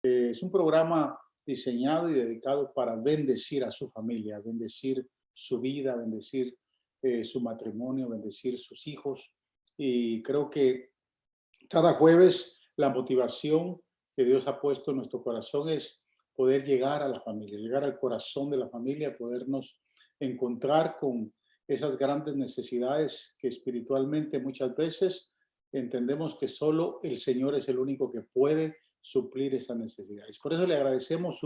Es un programa diseñado y dedicado para bendecir a su familia, bendecir su vida, bendecir su matrimonio, bendecir sus hijos. Y creo que cada jueves la motivación que Dios ha puesto en nuestro corazón es poder llegar a la familia, llegar al corazón de la familia, podernos encontrar con esas grandes necesidades que espiritualmente muchas veces entendemos que solo el Señor es el único que puede suplir esas necesidades. Por eso le agradecemos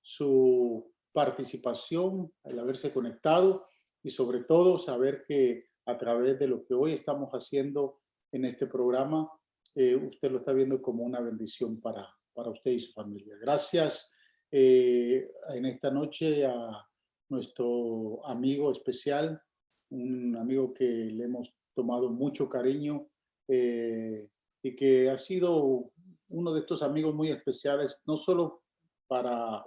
su participación, el haberse conectado y sobre todo saber que a través de lo que hoy estamos haciendo en este programa, usted lo está viendo como una bendición para usted y su familia. Gracias en esta noche a nuestro amigo especial, un amigo que le hemos tomado mucho cariño y que ha sido uno de estos amigos muy especiales, no solo para,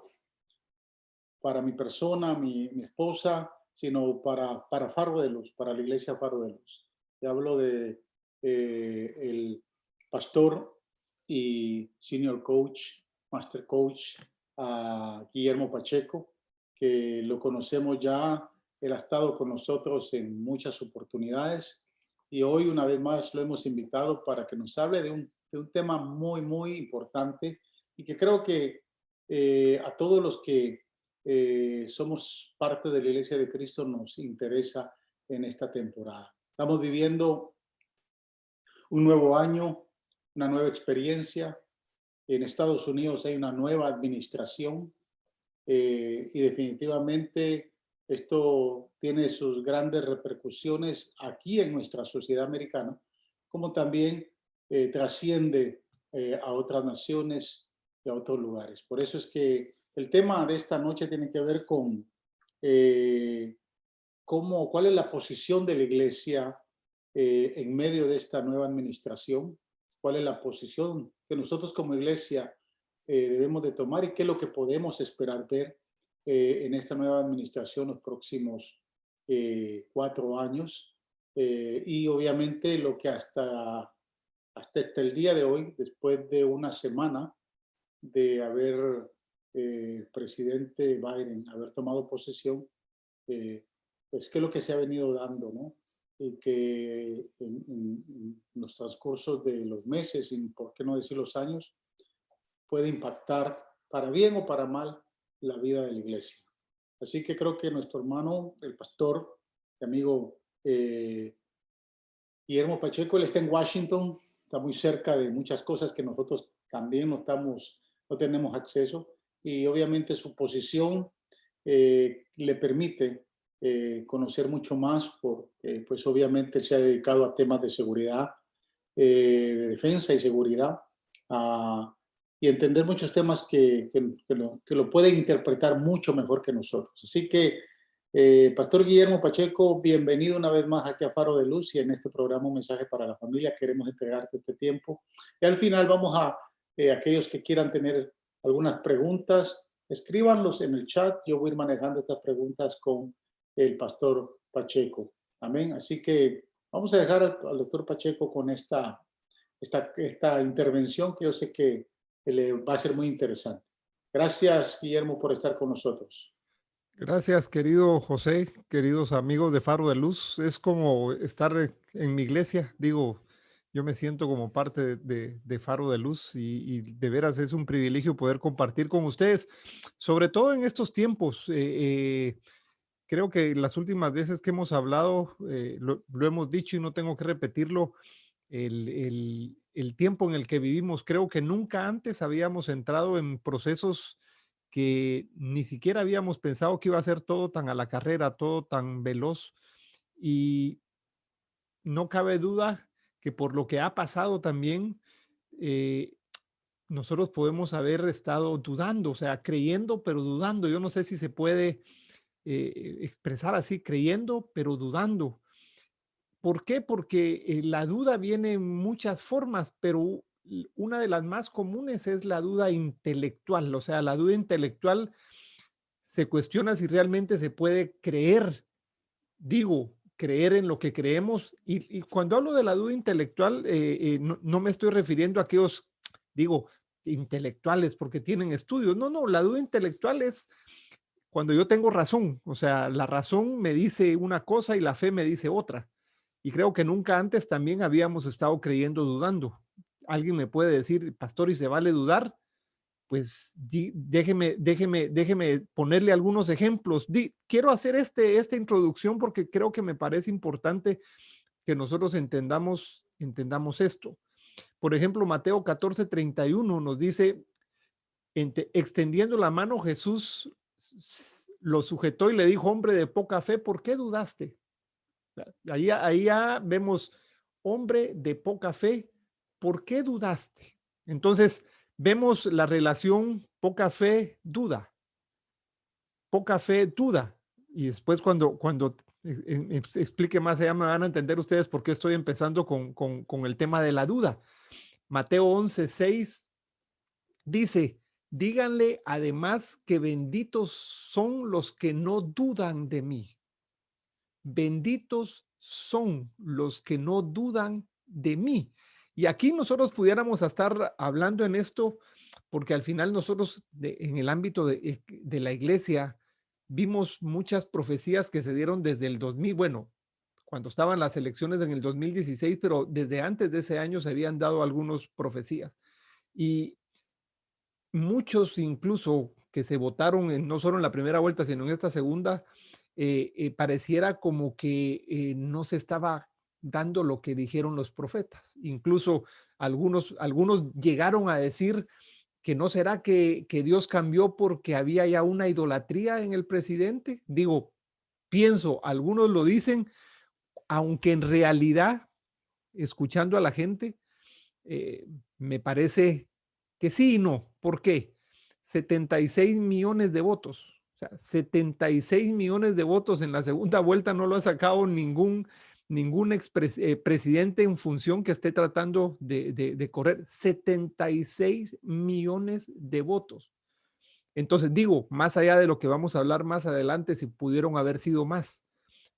para mi persona, mi esposa, sino para Faro de Luz, para la iglesia Faro de Luz. Te hablo de el pastor y senior coach, master coach, Guillermo Pacheco, que lo conocemos ya, él ha estado con nosotros en muchas oportunidades y hoy una vez más lo hemos invitado para que nos hable de un tema muy, muy importante y que creo que a todos los que somos parte de la Iglesia de Cristo nos interesa en esta temporada. Estamos viviendo un nuevo año, una nueva experiencia. En Estados Unidos hay una nueva administración y definitivamente esto tiene sus grandes repercusiones aquí en nuestra sociedad americana, como también trasciende a otras naciones y a otros lugares. Por eso es que el tema de esta noche tiene que ver con eh, cuál es la posición de la iglesia en medio de esta nueva administración, cuál es la posición que nosotros como iglesia debemos de tomar y qué es lo que podemos esperar ver en esta nueva administración los próximos 4 años. Y obviamente lo que hasta el día de hoy, después de una semana de haber el presidente Biden haber tomado posesión, eh, pues qué es lo que se ha venido dando, ¿no? Y que en los transcursos de los meses, y por qué no decir los años, puede impactar para bien o para mal la vida de la iglesia. Así que creo que nuestro hermano, el pastor, y amigo Guillermo Pacheco, él está en Washington, está muy cerca de muchas cosas que nosotros también no tenemos acceso y obviamente su posición le permite conocer mucho más porque pues obviamente él se ha dedicado a temas de seguridad, de defensa y seguridad y entender muchos temas que lo puede interpretar mucho mejor que nosotros. Así que Pastor Guillermo Pacheco, bienvenido una vez más aquí a Faro de Luz y en este programa Un Mensaje para la Familia. Queremos entregarte este tiempo. Y al final vamos a aquellos que quieran tener algunas preguntas, escríbanlos en el chat. Yo voy a ir manejando estas preguntas con el Pastor Pacheco. Amén. Así que vamos a dejar al doctor Pacheco con esta intervención que yo sé que le va a ser muy interesante. Gracias, Guillermo, por estar con nosotros. Gracias, querido José, queridos amigos de Faro de Luz. Es como estar en mi iglesia. Digo, yo me siento como parte de Faro de Luz y de veras es un privilegio poder compartir con ustedes, sobre todo en estos tiempos. Creo que las últimas veces que hemos hablado, lo hemos dicho y no tengo que repetirlo, el tiempo en el que vivimos, creo que nunca antes habíamos entrado en procesos que ni siquiera habíamos pensado que iba a ser todo tan a la carrera, todo tan veloz. Y no cabe duda que por lo que ha pasado también, eh, nosotros podemos haber estado dudando, o sea, creyendo, pero dudando. Yo no sé si se puede expresar así, creyendo, pero dudando. ¿Por qué? Porque la duda viene en muchas formas, pero una de las más comunes es la duda intelectual. O sea, la duda intelectual se cuestiona si realmente se puede creer, digo, creer en lo que creemos. Y cuando hablo de la duda intelectual, no me estoy refiriendo a aquellos, digo, intelectuales porque tienen estudios. No, no, la duda intelectual es cuando yo tengo razón. O sea, la razón me dice una cosa y la fe me dice otra. Y creo que nunca antes también habíamos estado creyendo dudando. Alguien me puede decir, pastor, ¿y se vale dudar? Pues déjeme ponerle algunos ejemplos. Quiero hacer esta introducción porque creo que me parece importante que nosotros entendamos esto. Por ejemplo, Mateo 14:31 nos dice, extendiendo la mano, Jesús lo sujetó y le dijo, hombre de poca fe, ¿por qué dudaste? Ahí ya vemos, hombre de poca fe, ¿por qué dudaste? Entonces, vemos la relación poca fe, duda. Poca fe, duda. Y después cuando explique más allá me van a entender ustedes por qué estoy empezando con el tema de la duda. Mateo 11:6 dice, díganle además que benditos son los que no dudan de mí. Benditos son los que no dudan de mí. Y aquí nosotros pudiéramos estar hablando en esto, porque al final nosotros en el ámbito de la iglesia vimos muchas profecías que se dieron desde el 2000, bueno, cuando estaban las elecciones en el 2016, pero desde antes de ese año se habían dado algunas profecías. Y muchos incluso que se votaron no solo en la primera vuelta, sino en esta segunda, pareciera como que no se estaba dando lo que dijeron los profetas. Incluso algunos llegaron a decir que no será que Dios cambió porque había ya una idolatría en el presidente. Digo, pienso, algunos lo dicen, aunque en realidad, escuchando a la gente, me parece que sí y no. ¿Por qué? 76 millones de votos. O sea, 76 millones de votos en la segunda vuelta no lo ha sacado ningún presidente en función que esté tratando de correr. 76 millones de votos. Entonces digo, más allá de lo que vamos a hablar más adelante, si pudieron haber sido más.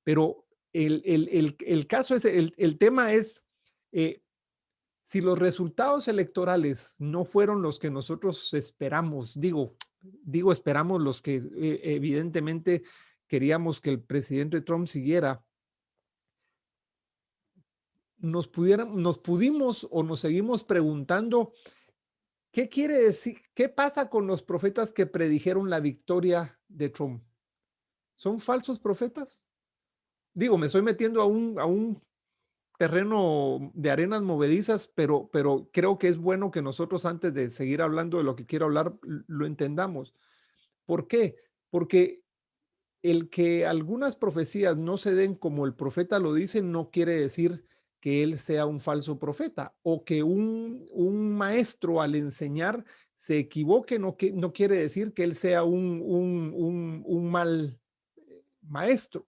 Pero el caso es, el tema es, si los resultados electorales no fueron los que nosotros esperamos, digo esperamos los que evidentemente queríamos que el presidente Trump siguiera, nos pudimos o nos seguimos preguntando, ¿qué quiere decir? ¿Qué pasa con los profetas que predijeron la victoria de Trump? ¿Son falsos profetas? Digo, me estoy metiendo a un terreno de arenas movedizas, pero creo que es bueno que nosotros antes de seguir hablando de lo que quiero hablar, lo entendamos. ¿Por qué? Porque el que algunas profecías no se den como el profeta lo dice, no quiere decir que él sea un falso profeta o que un maestro al enseñar se equivoque, no quiere decir que él sea un mal maestro.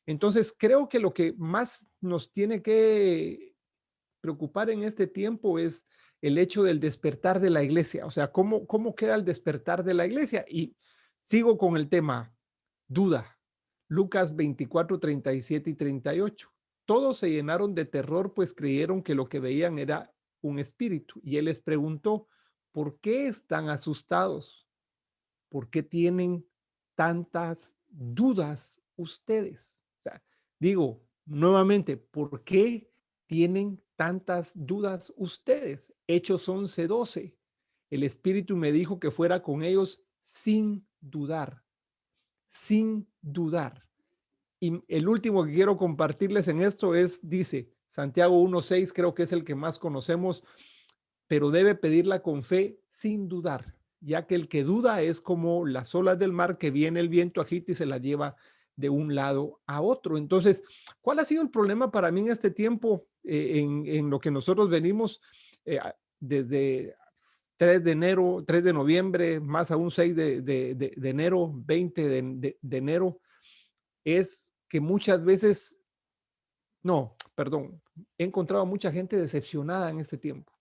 Entonces, creo que lo que más nos tiene que preocupar en este tiempo es el hecho del despertar de la iglesia. O sea, ¿cómo queda el despertar de la iglesia? Y sigo con el tema, duda. Lucas 24, 37 y 38. Todos se llenaron de terror, pues creyeron que lo que veían era un espíritu. Y él les preguntó, ¿por qué están asustados? ¿Por qué tienen tantas dudas ustedes? O sea, digo nuevamente, ¿por qué tienen tantas dudas ustedes? Hechos 11:12. El Espíritu me dijo que fuera con ellos sin dudar, sin dudar. Y el último que quiero compartirles en esto dice, Santiago 1:6, creo que es el que más conocemos, pero debe pedirla con fe sin dudar, ya que el que duda es como las olas del mar que viene el viento, agita y se la lleva de un lado a otro. Entonces, ¿cuál ha sido el problema para mí en este tiempo, en lo que nosotros venimos desde 3 de enero, 3 de noviembre, más aún 6 de enero, 20 de enero? Es que muchas veces, no, perdón, he encontrado a mucha gente decepcionada en este tiempo.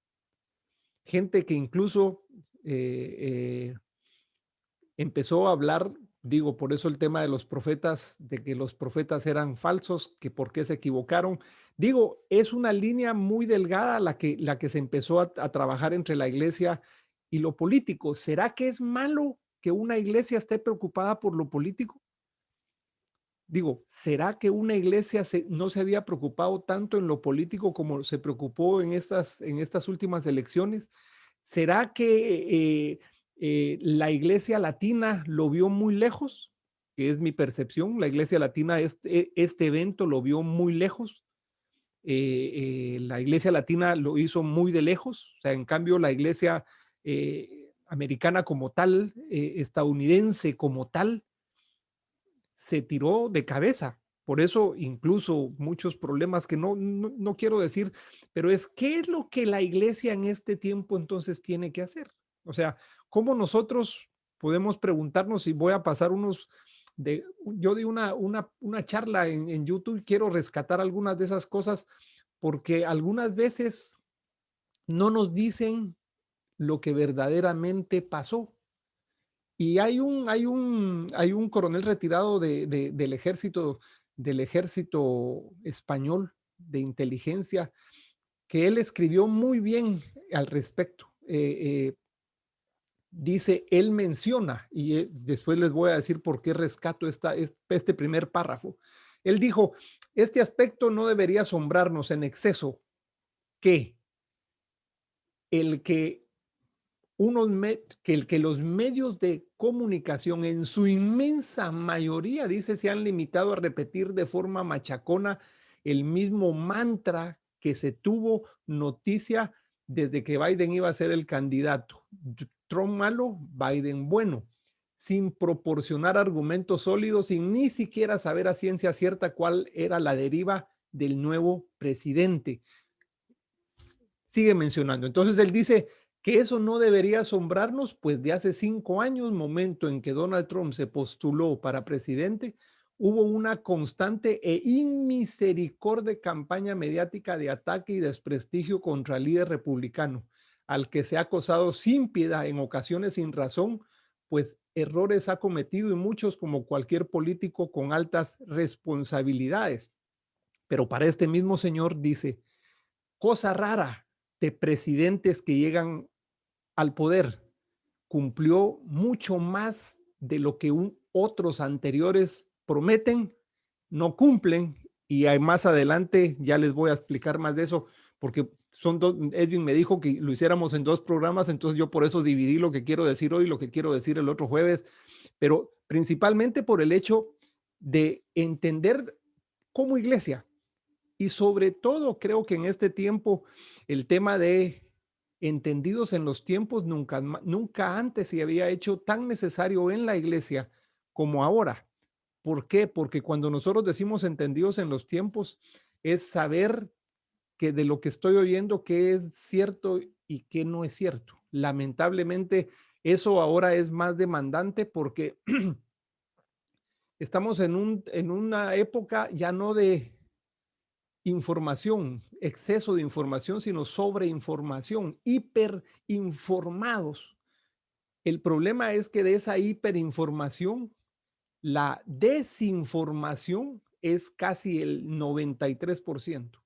Gente que incluso empezó a hablar, digo, por eso el tema de los profetas, de que los profetas eran falsos, que por qué se equivocaron. Digo, es una línea muy delgada la que se empezó a trabajar entre la iglesia y lo político. ¿Será que es malo que una iglesia esté preocupada por lo político? Digo, ¿será que una iglesia no se había preocupado tanto en lo político como se preocupó en estas últimas elecciones? ¿Será que la iglesia latina lo vio muy lejos? Que es mi percepción. La iglesia latina, este evento lo vio muy lejos. La iglesia latina lo hizo muy de lejos. O sea, en cambio, la iglesia americana como tal, estadounidense como tal, se tiró de cabeza. Por eso incluso muchos problemas que no quiero decir, pero ¿qué es lo que la iglesia en este tiempo entonces tiene que hacer? O sea, ¿cómo nosotros podemos preguntarnos? Y voy a pasar yo di una charla en YouTube, quiero rescatar algunas de esas cosas, porque algunas veces no nos dicen lo que verdaderamente pasó. Y hay un coronel retirado del ejército español de inteligencia que él escribió muy bien al respecto. Dice, él menciona, y después les voy a decir por qué rescato este primer párrafo. Él dijo, este aspecto no debería asombrarnos en exceso, que el que que los medios de comunicación en su inmensa mayoría, dice, se han limitado a repetir de forma machacona el mismo mantra que se tuvo noticia desde que Biden iba a ser el candidato. Trump malo, Biden bueno, sin proporcionar argumentos sólidos, sin ni siquiera saber a ciencia cierta cuál era la deriva del nuevo presidente. Sigue mencionando. Entonces él dice que eso no debería asombrarnos, pues de hace 5 años, momento en que Donald Trump se postuló para presidente, hubo una constante e inmisericordia campaña mediática de ataque y desprestigio contra el líder republicano, al que se ha acosado sin piedad, en ocasiones sin razón, pues errores ha cometido y muchos como cualquier político con altas responsabilidades. Pero para este mismo señor dice, cosa rara de presidentes que llegan al poder, cumplió mucho más de lo que otros anteriores prometen, no cumplen, y más adelante ya les voy a explicar más de eso, porque Edwin me dijo que lo hiciéramos en 2 programas, entonces yo por eso dividí lo que quiero decir hoy y lo que quiero decir el otro jueves, pero principalmente por el hecho de entender como iglesia. Y sobre todo, creo que en este tiempo, el tema de entendidos en los tiempos nunca antes se había hecho tan necesario en la iglesia como ahora. ¿Por qué? Porque cuando nosotros decimos entendidos en los tiempos, es saber que de lo que estoy oyendo, qué es cierto y qué no es cierto. Lamentablemente, eso ahora es más demandante porque estamos en una época ya no de información, exceso de información, sino sobreinformación, hiperinformados. El problema es que de esa hiperinformación, la desinformación es casi el 93%.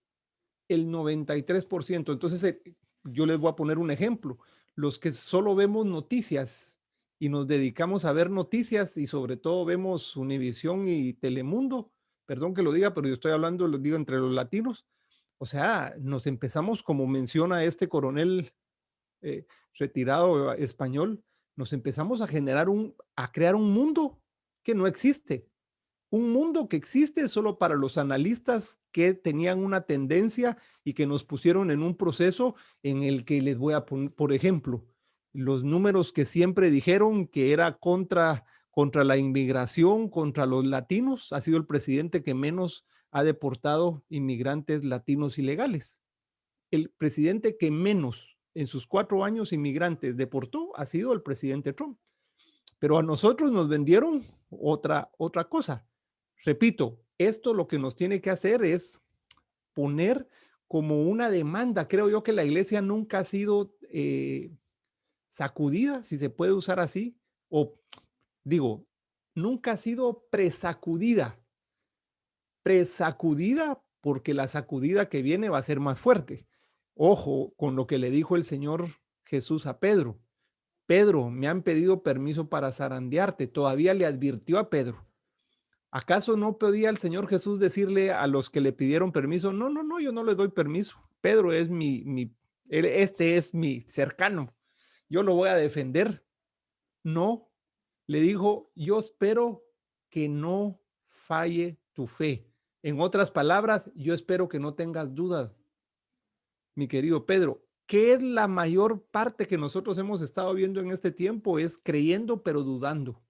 El 93%. Entonces, yo les voy a poner un ejemplo. Los que solo vemos noticias y nos dedicamos a ver noticias y sobre todo vemos Univisión y Telemundo, perdón que lo diga, pero yo estoy hablando, lo digo entre los latinos, o sea, nos empezamos, como menciona este coronel retirado español, nos empezamos a crear un mundo que no existe. Un mundo que existe solo para los analistas que tenían una tendencia y que nos pusieron en un proceso en el que les voy a poner, por ejemplo, los números que siempre dijeron que era contra la inmigración, contra los latinos, ha sido el presidente que menos ha deportado inmigrantes latinos ilegales. El presidente que menos en sus 4 años inmigrantes deportó ha sido el presidente Trump. Pero a nosotros nos vendieron otra cosa. Repito, esto lo que nos tiene que hacer es poner como una demanda. Creo yo que la iglesia nunca ha sido sacudida, si se puede usar así, o digo, nunca ha sido presacudida. Presacudida porque la sacudida que viene va a ser más fuerte. Ojo con lo que le dijo el Señor Jesús a Pedro. Pedro, me han pedido permiso para zarandearte. Todavía le advirtió a Pedro. ¿Acaso no podía el Señor Jesús decirle a los que le pidieron permiso? No, no, no, yo no le doy permiso. Pedro es este es mi cercano. Yo lo voy a defender. No, le dijo, yo espero que no falle tu fe. En otras palabras, yo espero que no tengas dudas, mi querido Pedro. ¿Qué es la mayor parte que nosotros hemos estado viendo en este tiempo? Es creyendo pero dudando.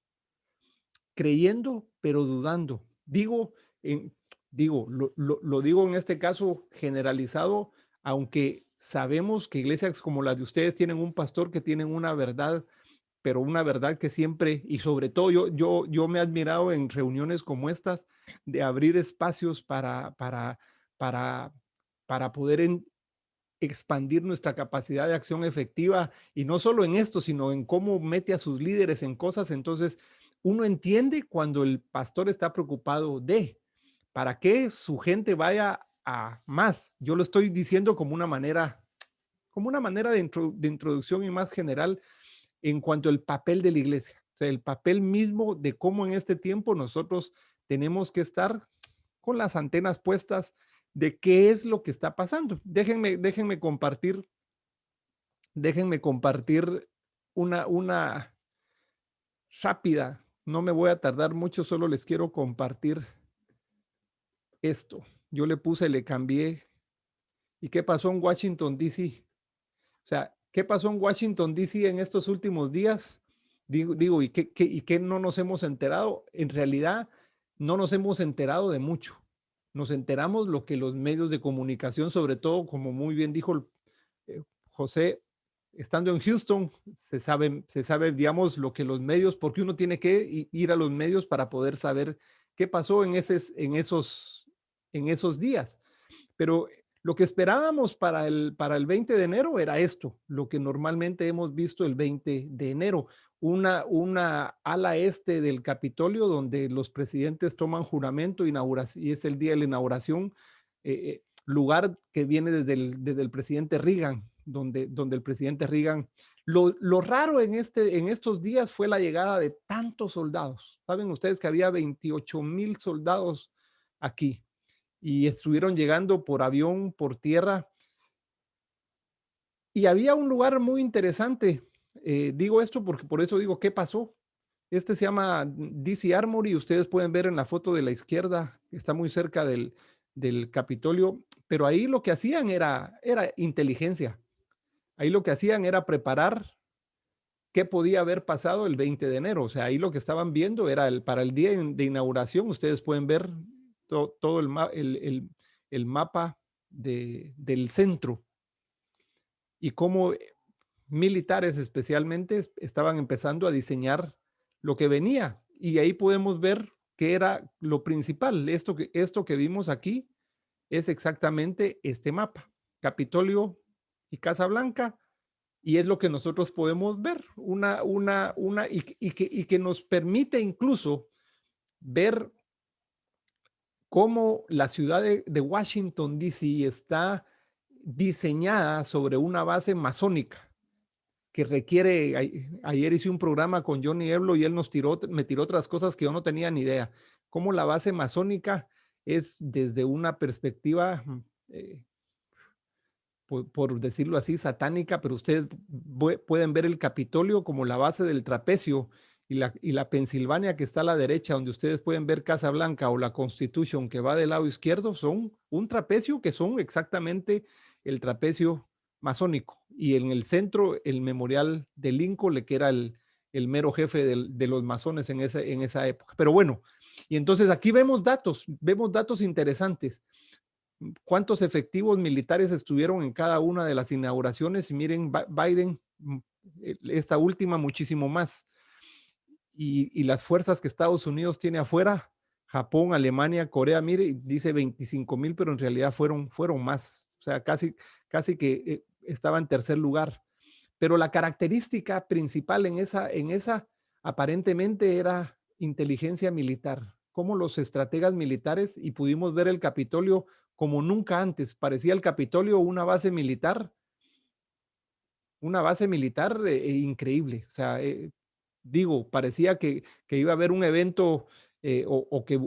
Creyendo pero dudando. Lo digo en este caso generalizado, aunque sabemos que iglesias como las de ustedes tienen un pastor que tienen una verdad, pero una verdad que siempre, y sobre todo yo me he admirado en reuniones como estas, de abrir espacios para, para poder expandir nuestra capacidad de acción efectiva, y no solo en esto, sino en cómo mete a sus líderes en cosas. Entonces, uno entiende cuando el pastor está preocupado para que su gente vaya a más. Yo lo estoy diciendo como una manera de introducción y más general en cuanto al papel de la iglesia, o sea, el papel mismo de cómo en este tiempo nosotros tenemos que estar con las antenas puestas de qué es lo que está pasando. Déjenme compartir una rápida, no me voy a tardar mucho, solo les quiero compartir esto. Yo le cambié. ¿Y qué pasó en Washington, D.C.? O sea, ¿qué pasó en Washington, D.C. en estos últimos días? ¿Y qué no nos hemos enterado? En realidad, no nos hemos enterado de mucho. Nos enteramos lo que los medios de comunicación, sobre todo, como muy bien dijo José, estando en Houston, se sabe, digamos, lo que los medios, porque uno tiene que ir a los medios para poder saber qué pasó en esos días. Pero lo que esperábamos para el 20 de enero era esto, lo que normalmente hemos visto el 20 de enero, una ala este del Capitolio donde los presidentes toman juramento y es el día de la inauguración, lugar que viene desde el presidente Reagan, donde el presidente Reagan, lo raro en estos días fue la llegada de tantos soldados. Saben ustedes que había 28,000 soldados aquí y estuvieron llegando por avión, por tierra. Y había un lugar muy interesante. Digo esto porque por eso digo, ¿qué pasó? Este se llama DC Armory. Ustedes pueden ver en la foto de la izquierda, está muy cerca del Capitolio, pero ahí lo que hacían era inteligencia. Ahí lo que hacían era preparar qué podía haber pasado el 20 de enero. O sea, ahí lo que estaban viendo era para el día de inauguración. Ustedes pueden ver todo el mapa del centro y cómo militares especialmente estaban empezando a diseñar lo que venía. Y ahí podemos ver que era lo principal. Esto que vimos aquí es exactamente este mapa. Capitolio y Casa Blanca, y es lo que nosotros podemos ver, y que nos permite incluso ver cómo la ciudad de Washington, D.C. está diseñada sobre una base masónica que requiere, ayer hice un programa con Johnny Eblo y él me tiró otras cosas que yo no tenía ni idea, cómo la base masónica es desde una perspectiva, por decirlo así, satánica, pero ustedes pueden ver el Capitolio como la base del trapecio y la Pensilvania que está a la derecha, donde ustedes pueden ver Casa Blanca o la Constitution que va del lado izquierdo, son un trapecio que son exactamente el trapecio masónico. Y en el centro, el memorial de Lincoln, que era el mero jefe de los masones en esa época. Pero bueno, y entonces aquí vemos datos interesantes. ¿Cuántos efectivos militares estuvieron en cada una de las inauguraciones? Y miren, Biden, esta última, muchísimo más. Y las fuerzas que Estados Unidos tiene afuera, Japón, Alemania, Corea, mire, dice 25,000, pero en realidad fueron más. O sea, casi que estaba en tercer lugar. Pero la característica principal en esa aparentemente era inteligencia militar, como los estrategas militares, y pudimos ver el Capitolio como nunca antes. Parecía el Capitolio una base militar una base militar increíble. O sea, digo, parecía que iba a haber un evento o que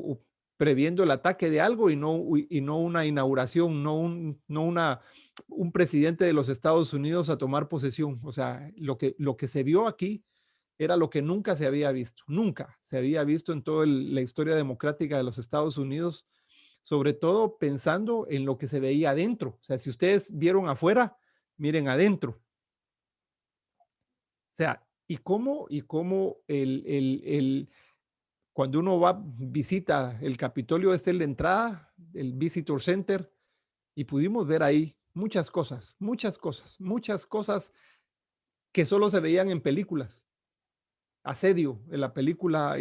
previendo el ataque de algo y no una inauguración, un presidente de los Estados Unidos a tomar posesión. O sea, lo que se vio aquí era lo que nunca se había visto, nunca se había visto en toda la historia democrática de los Estados Unidos, sobre todo pensando en lo que se veía adentro. O sea, si ustedes vieron afuera, miren adentro. O sea, y cómo cuando uno va, visita el Capitolio, este es la entrada, el Visitor Center, y pudimos ver ahí muchas cosas que solo se veían en películas. Asedio, en la película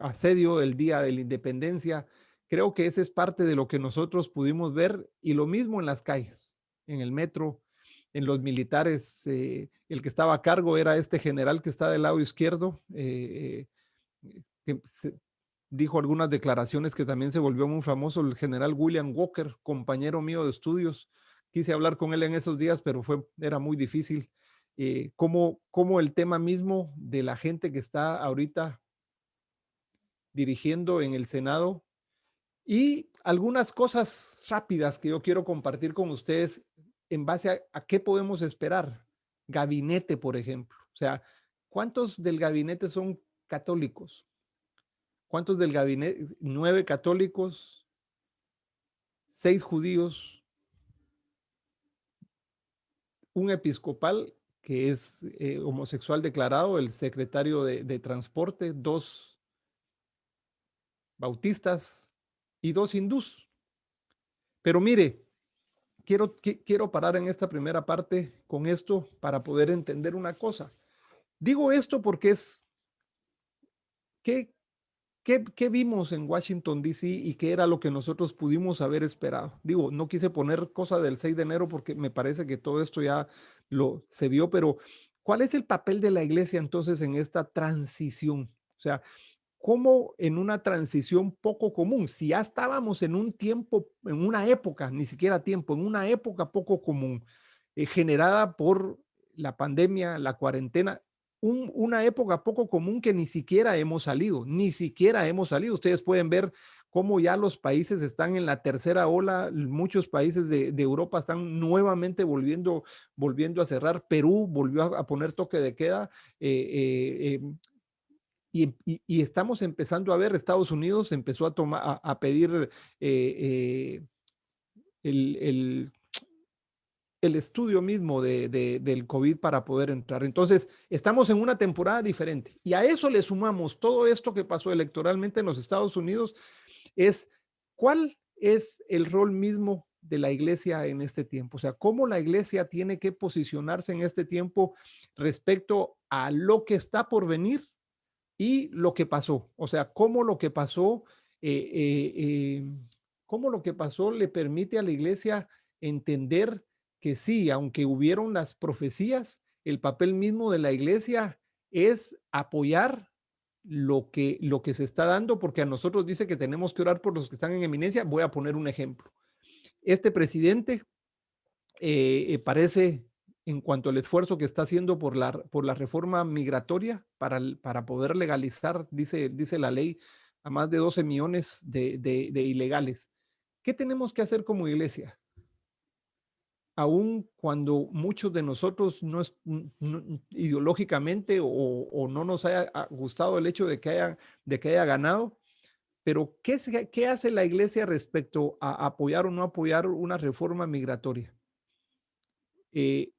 Asedio, el Día de la Independencia, creo que ese es parte de lo que nosotros pudimos ver y lo mismo en las calles, en el metro, en los militares. El que estaba a cargo era este general que está del lado izquierdo, que dijo algunas declaraciones que también se volvió muy famoso, el general William Walker, compañero mío de estudios. Quise hablar con él en esos días, pero era muy difícil. Cómo el tema mismo de la gente que está ahorita dirigiendo en el Senado y algunas cosas rápidas que yo quiero compartir con ustedes en base a qué podemos esperar. Gabinete, por ejemplo. O sea, ¿cuántos del gabinete son católicos? ¿Cuántos del gabinete? 9 católicos, 6 judíos, un episcopal que es homosexual declarado, el secretario de transporte, 2 bautistas y 2 hindús. Pero mire, quiero parar en esta primera parte con esto para poder entender una cosa. Digo esto porque ¿qué, qué vimos en Washington, D.C. y qué era lo que nosotros pudimos haber esperado? Digo, no quise poner cosa del 6 de enero porque me parece que todo esto ya se vio, pero ¿cuál es el papel de la iglesia entonces en esta transición? O sea, ¿cómo en una transición poco común, si ya estábamos en un tiempo, en una época, ni siquiera tiempo, en una época poco común, generada por la pandemia, la cuarentena, una época poco común que ni siquiera hemos salido, ni siquiera hemos salido. Ustedes pueden ver cómo ya los países están en la tercera ola, muchos países de Europa están nuevamente volviendo a cerrar, Perú volvió a poner toque de queda, y estamos empezando a ver, Estados Unidos empezó a, tomar, a pedir el, el, el estudio mismo del COVID para poder entrar. Entonces, estamos en una temporada diferente y a eso le sumamos todo esto que pasó electoralmente en los Estados Unidos, es cuál es el rol mismo de la iglesia en este tiempo. O sea, cómo la iglesia tiene que posicionarse en este tiempo respecto a lo que está por venir y lo que pasó. O sea, eh, eh, eh, cómo lo que pasó le permite a la iglesia entender que sí, aunque hubieron las profecías, el papel mismo de la iglesia es apoyar lo que se está dando, porque a nosotros dice que tenemos que orar por los que están en eminencia. Voy a poner un ejemplo. Este presidente parece, en cuanto al esfuerzo que está haciendo por la reforma migratoria para poder legalizar, dice la ley, a más de 12 millones de ilegales. ¿Qué tenemos que hacer como iglesia? Aun cuando muchos de nosotros ideológicamente o no nos haya gustado el hecho de que haya ganado, pero ¿qué hace la iglesia respecto a apoyar o no apoyar una reforma migratoria? Eh,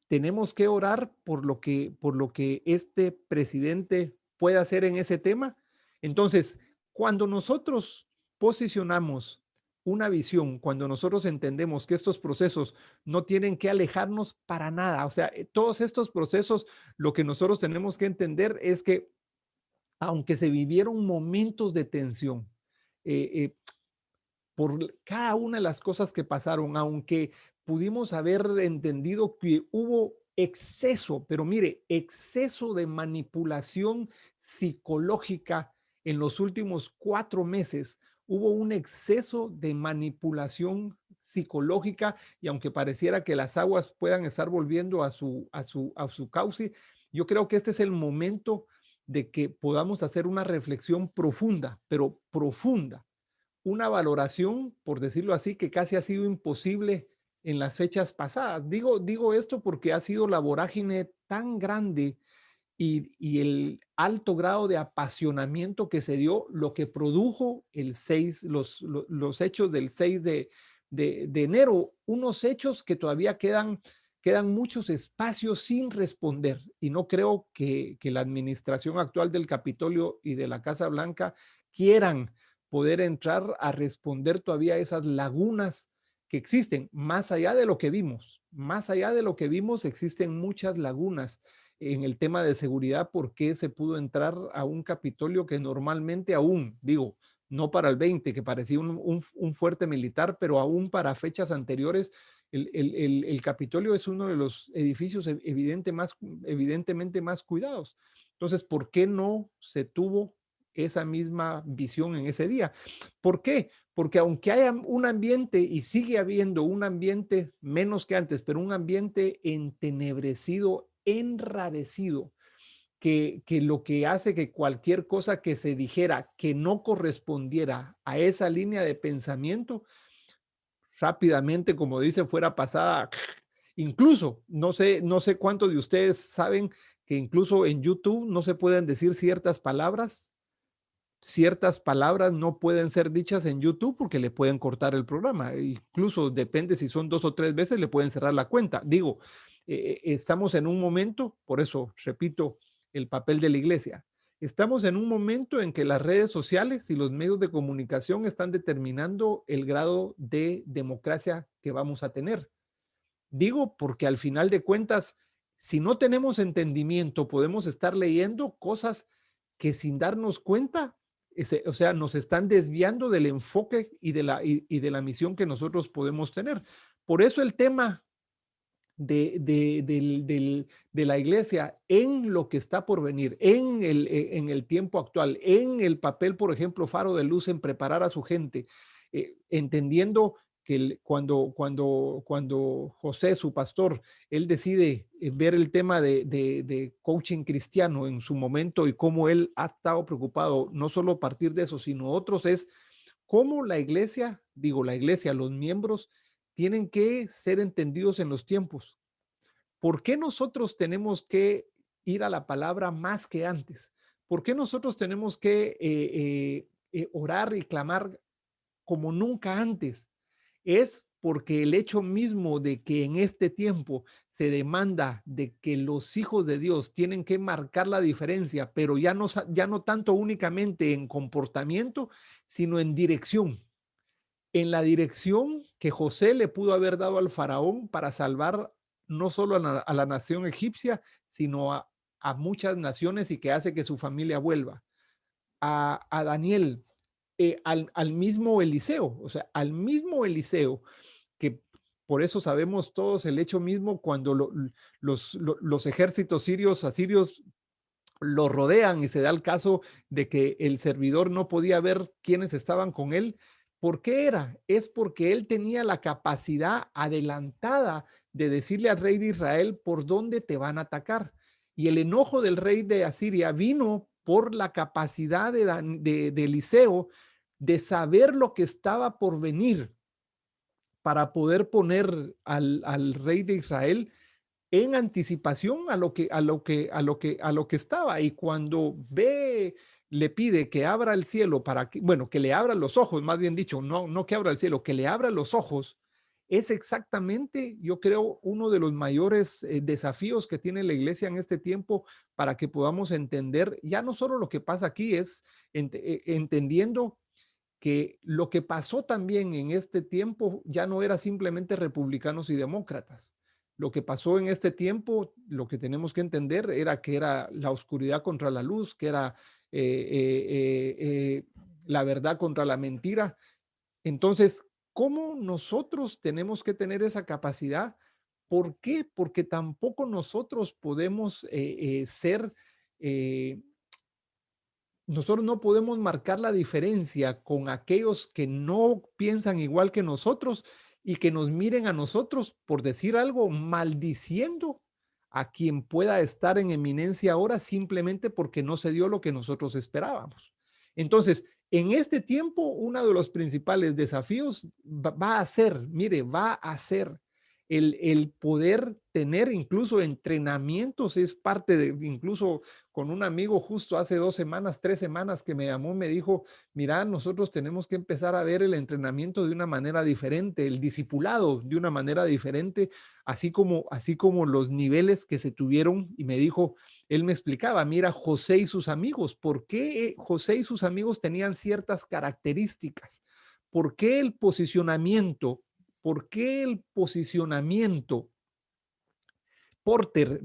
Tenemos que orar por lo que este presidente puede hacer en ese tema. Entonces, cuando nosotros posicionamos una visión, cuando nosotros entendemos que estos procesos no tienen que alejarnos para nada, o sea, todos estos procesos, lo que nosotros tenemos que entender es que aunque se vivieron momentos de tensión, eh, eh, por cada una de las cosas que pasaron, aunque pudimos haber entendido que hubo exceso, pero mire, exceso de manipulación psicológica en los últimos 4 meses, hubo un exceso de manipulación psicológica y aunque pareciera que las aguas puedan estar volviendo a su cauce, yo creo que este es el momento de que podamos hacer una reflexión profunda, pero profunda, una valoración, por decirlo así, que casi ha sido imposible en las fechas pasadas. Digo esto porque ha sido la vorágine tan grande y el alto grado de apasionamiento que se dio, lo que produjo el 6, los hechos del 6 de enero, unos hechos que todavía quedan muchos espacios sin responder. Y no creo que la administración actual del Capitolio y de la Casa Blanca quieran poder entrar a responder todavía esas lagunas que existen, más allá de lo que vimos. Más allá de lo que vimos, existen muchas lagunas en el tema de seguridad, por qué se pudo entrar a un Capitolio que normalmente aún, digo, no para el 20, que parecía un fuerte militar, pero aún para fechas anteriores, el Capitolio es uno de los edificios evidentemente más cuidados. Entonces, ¿por qué no se tuvo esa misma visión en ese día? ¿Por qué? Porque aunque haya un ambiente y sigue habiendo un ambiente menos que antes, pero un ambiente entenebrecido, enrarecido, que lo que hace que cualquier cosa que se dijera que no correspondiera a esa línea de pensamiento, rápidamente, como dice, fuera pasada. Incluso, no sé cuántos de ustedes saben que incluso en YouTube no se pueden decir ciertas palabras no pueden ser dichas en YouTube porque le pueden cortar el programa. Incluso depende si son 2 o 3 veces, le pueden cerrar la cuenta. Digo, estamos en un momento, por eso repito el papel de la iglesia. Estamos en un momento en que las redes sociales y los medios de comunicación están determinando el grado de democracia que vamos a tener. Digo porque al final de cuentas, si no tenemos entendimiento, podemos estar leyendo cosas que sin darnos cuenta, o sea, nos están desviando del enfoque y de la misión que nosotros podemos tener. Por eso el tema de la iglesia en lo que está por venir, en el tiempo actual, en el papel, por ejemplo, Faro de Luz en preparar a su gente, entendiendo que cuando José, su pastor, él decide ver el tema de coaching cristiano en su momento y cómo él ha estado preocupado, no solo a partir de eso, sino otros, es cómo la iglesia, digo la iglesia, los miembros, tienen que ser entendidos en los tiempos. ¿Por qué nosotros tenemos que ir a la palabra más que antes? ¿Por qué nosotros tenemos que orar y clamar como nunca antes? Es porque el hecho mismo de que en este tiempo se demanda de que los hijos de Dios tienen que marcar la diferencia, pero ya no tanto únicamente en comportamiento, sino en dirección. En la dirección que José le pudo haber dado al faraón para salvar no solo a la nación egipcia, sino a muchas naciones y que hace que su familia vuelva. A Daniel, al mismo Eliseo, o sea, al mismo Eliseo, que por eso sabemos todos el hecho mismo cuando los ejércitos asirios lo rodean y se da el caso de que el servidor no podía ver quiénes estaban con él. ¿Por qué era? Es porque él tenía la capacidad adelantada de decirle al rey de Israel por dónde te van a atacar. Y el enojo del rey de Asiria vino por la capacidad de Eliseo de saber lo que estaba por venir para poder poner al rey de Israel en anticipación a lo que estaba. Y cuando le pide que abra el cielo bueno, que le abra los ojos, más bien dicho, no que abra el cielo, que le abra los ojos, es exactamente, yo creo, uno de los mayores desafíos que tiene la iglesia en este tiempo para que podamos entender ya no solo lo que pasa aquí, es entendiendo que lo que pasó también en este tiempo ya no era simplemente republicanos y demócratas. Lo que pasó en este tiempo, lo que tenemos que entender era que era la oscuridad contra la luz, que era la verdad contra la mentira. Entonces, ¿cómo nosotros tenemos que tener esa capacidad? ¿Por qué? Porque tampoco nosotros podemos ser eh, nosotros no podemos marcar la diferencia con aquellos que no piensan igual que nosotros y que nos miren a nosotros, por decir algo, maldiciendo a quien pueda estar en eminencia ahora simplemente porque no se dio lo que nosotros esperábamos. Entonces, en este tiempo, uno de los principales desafíos va a ser, mire, va a ser el poder tener incluso entrenamientos, es parte de, incluso con un amigo justo hace 2 semanas, 3 semanas que me llamó, me dijo, mira, nosotros tenemos que empezar a ver el entrenamiento de una manera diferente, el discipulado de una manera diferente, así como los niveles que se tuvieron. Y me dijo, él me explicaba, mira, José y sus amigos, ¿por qué José y sus amigos tenían ciertas características? ¿Por qué el posicionamiento? ¿Por qué el posicionamiento? Porter,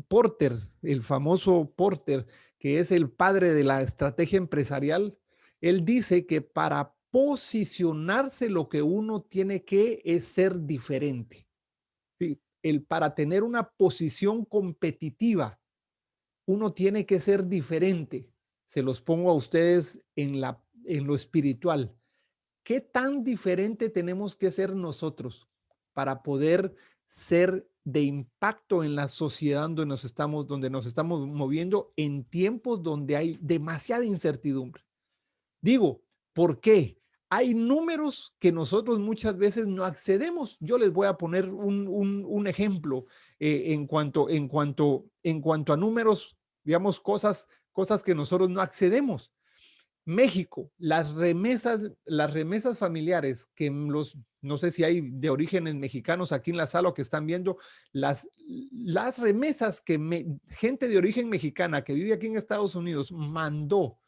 el famoso Porter, que es el padre de la estrategia empresarial, él dice que para posicionarse lo que uno tiene que es ser diferente. ¿Sí? Para tener una posición competitiva, uno tiene que ser diferente. Se los pongo a ustedes en lo espiritual. ¿Qué tan diferente tenemos que ser nosotros para poder ser de impacto en la sociedad donde nos estamos moviendo en tiempos donde hay demasiada incertidumbre? Digo, ¿por qué? Hay números que nosotros muchas veces no accedemos. Yo les voy a poner un ejemplo en cuanto a números, digamos, cosas que nosotros no accedemos. México, las remesas familiares no sé si hay de orígenes mexicanos aquí en la sala o que están viendo, las remesas que gente de origen mexicana que vive aquí en Estados Unidos mandó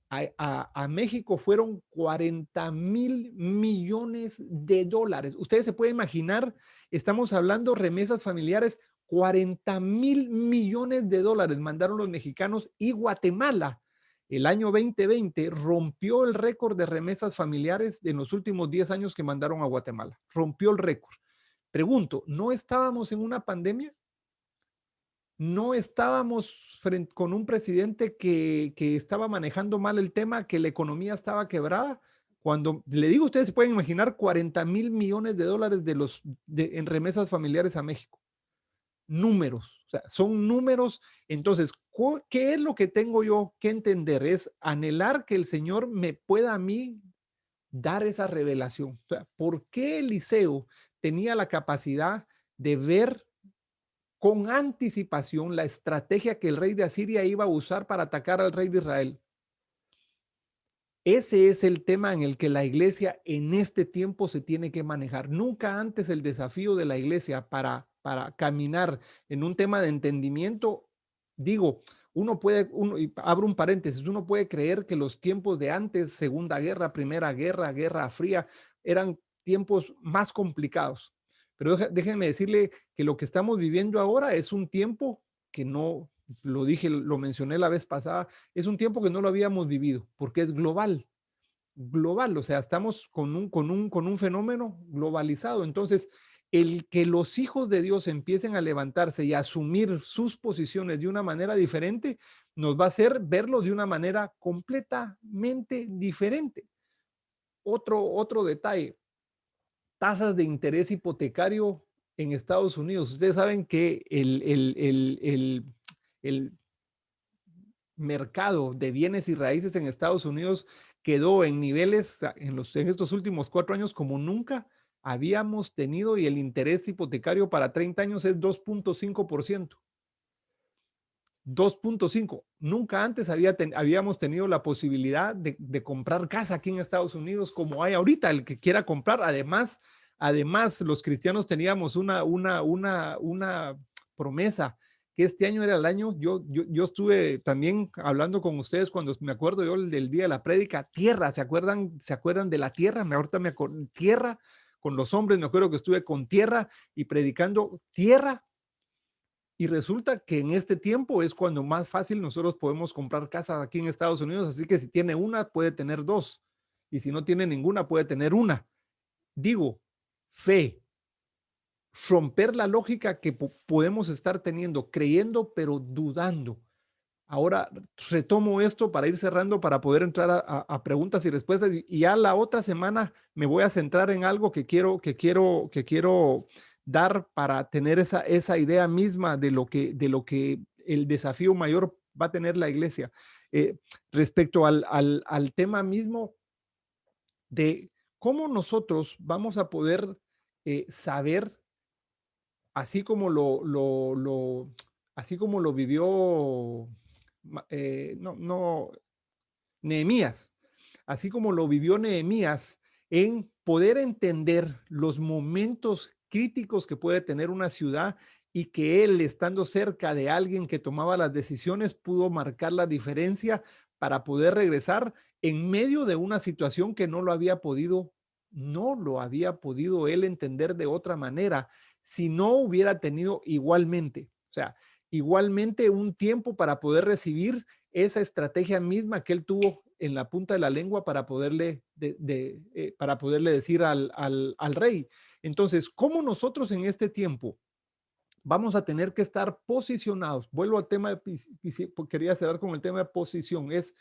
a México fueron 40,000 millones de dólares. Ustedes se pueden imaginar, estamos hablando remesas familiares, 40,000 millones de dólares mandaron los mexicanos, y Guatemala el año 2020 rompió el récord de remesas familiares en los últimos 10 años que mandaron a Guatemala. Rompió el récord. Pregunto, ¿no estábamos en una pandemia? ¿No estábamos con un presidente que estaba manejando mal el tema, que la economía estaba quebrada? Cuando le digo, ustedes se pueden imaginar 40,000 millones de dólares en remesas familiares a México. Números, o sea, son números. Entonces, ¿qué es lo que tengo yo que entender? Es anhelar que el Señor me pueda a mí dar esa revelación. O sea, ¿por qué Eliseo tenía la capacidad de ver con anticipación la estrategia que el rey de Asiria iba a usar para atacar al rey de Israel? Ese es el tema en el que la iglesia en este tiempo se tiene que manejar. Nunca antes el desafío de la iglesia para caminar en un tema de entendimiento, digo, y abro un paréntesis, uno puede creer que los tiempos de antes, Segunda Guerra, Primera Guerra, Guerra Fría, eran tiempos más complicados. Pero déjenme decirle que lo que estamos viviendo ahora es un tiempo que no, lo dije, lo mencioné la vez pasada, es un tiempo que no lo habíamos vivido, porque es global, global, o sea, estamos con un fenómeno globalizado. Entonces, el que los hijos de Dios empiecen a levantarse y a asumir sus posiciones de una manera diferente, nos va a hacer verlo de una manera completamente diferente. Otro detalle, tasas de interés hipotecario en Estados Unidos. Ustedes saben que el mercado de bienes y raíces en Estados Unidos quedó en niveles en estos últimos 4 años como nunca habíamos tenido, y el interés hipotecario para 30 años es 2.5%. 2.5. Nunca antes habíamos tenido la posibilidad de comprar casa aquí en Estados Unidos como hay ahorita. El que quiera comprar, además los cristianos teníamos una promesa que este año era el año. Yo estuve también hablando con ustedes cuando me acuerdo yo del día de la prédica, tierra, ¿se acuerdan de la tierra? Ahorita me acuerdo, tierra, con los hombres, me acuerdo que estuve con tierra y predicando tierra. Y resulta que en este tiempo es cuando más fácil nosotros podemos comprar casa aquí en Estados Unidos. Así que si tiene una, puede tener dos. Y si no tiene ninguna, puede tener una. Digo, fe, romper la lógica que podemos estar teniendo, creyendo, pero dudando. Ahora retomo esto para ir cerrando, para poder entrar a preguntas y respuestas. Y ya la otra semana me voy a centrar en algo que quiero dar para tener esa idea misma de lo que el desafío mayor va a tener la iglesia. Respecto al tema mismo de cómo nosotros vamos a poder saber, así como así como lo vivió no, Nehemías, así como lo vivió Nehemías, en poder entender los momentos críticos que puede tener una ciudad y que él, estando cerca de alguien que tomaba las decisiones, pudo marcar la diferencia para poder regresar en medio de una situación que no lo había podido él entender de otra manera si no hubiera tenido igualmente, o sea, igualmente un tiempo para poder recibir esa estrategia misma que él tuvo en la punta de la lengua para poderle decir al rey. Entonces, ¿cómo nosotros en este tiempo vamos a tener que estar posicionados? Vuelvo al tema, quería cerrar con el tema de posición, es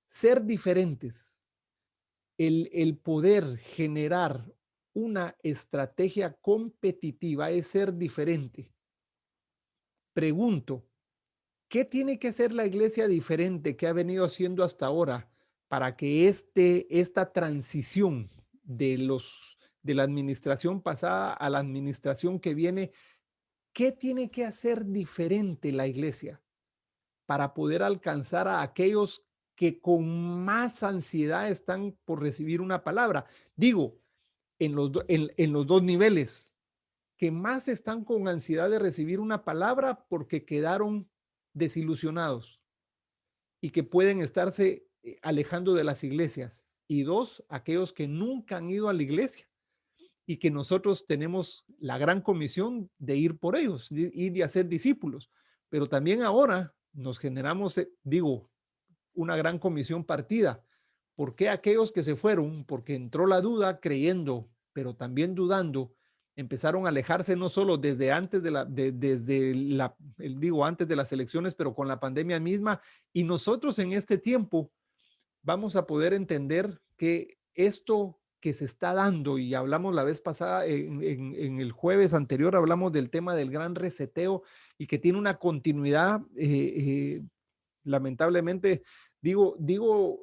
ser diferentes, el poder generar una estrategia competitiva es ser diferente. Pregunto, ¿qué tiene que hacer la iglesia diferente que ha venido haciendo hasta ahora para que esta transición de la administración pasada a la administración que viene, qué tiene que hacer diferente la iglesia para poder alcanzar a aquellos que con más ansiedad están por recibir una palabra? Digo, en los dos niveles, que más están con ansiedad de recibir una palabra porque quedaron desilusionados y que pueden estarse alejando de las iglesias. Y dos, aquellos que nunca han ido a la iglesia y que nosotros tenemos la gran comisión de ir por ellos y de hacer discípulos. Pero también ahora nos generamos, una gran comisión partida. ¿Por qué aquellos que se fueron? Porque entró la duda creyendo, pero también dudando, empezaron a alejarse no solo desde antes antes de las elecciones, pero con la pandemia misma. Y nosotros en este tiempo vamos a poder entender que esto que se está dando, y hablamos la vez pasada, en el jueves anterior, hablamos del tema del gran reseteo y que tiene una continuidad, lamentablemente, digo, digo,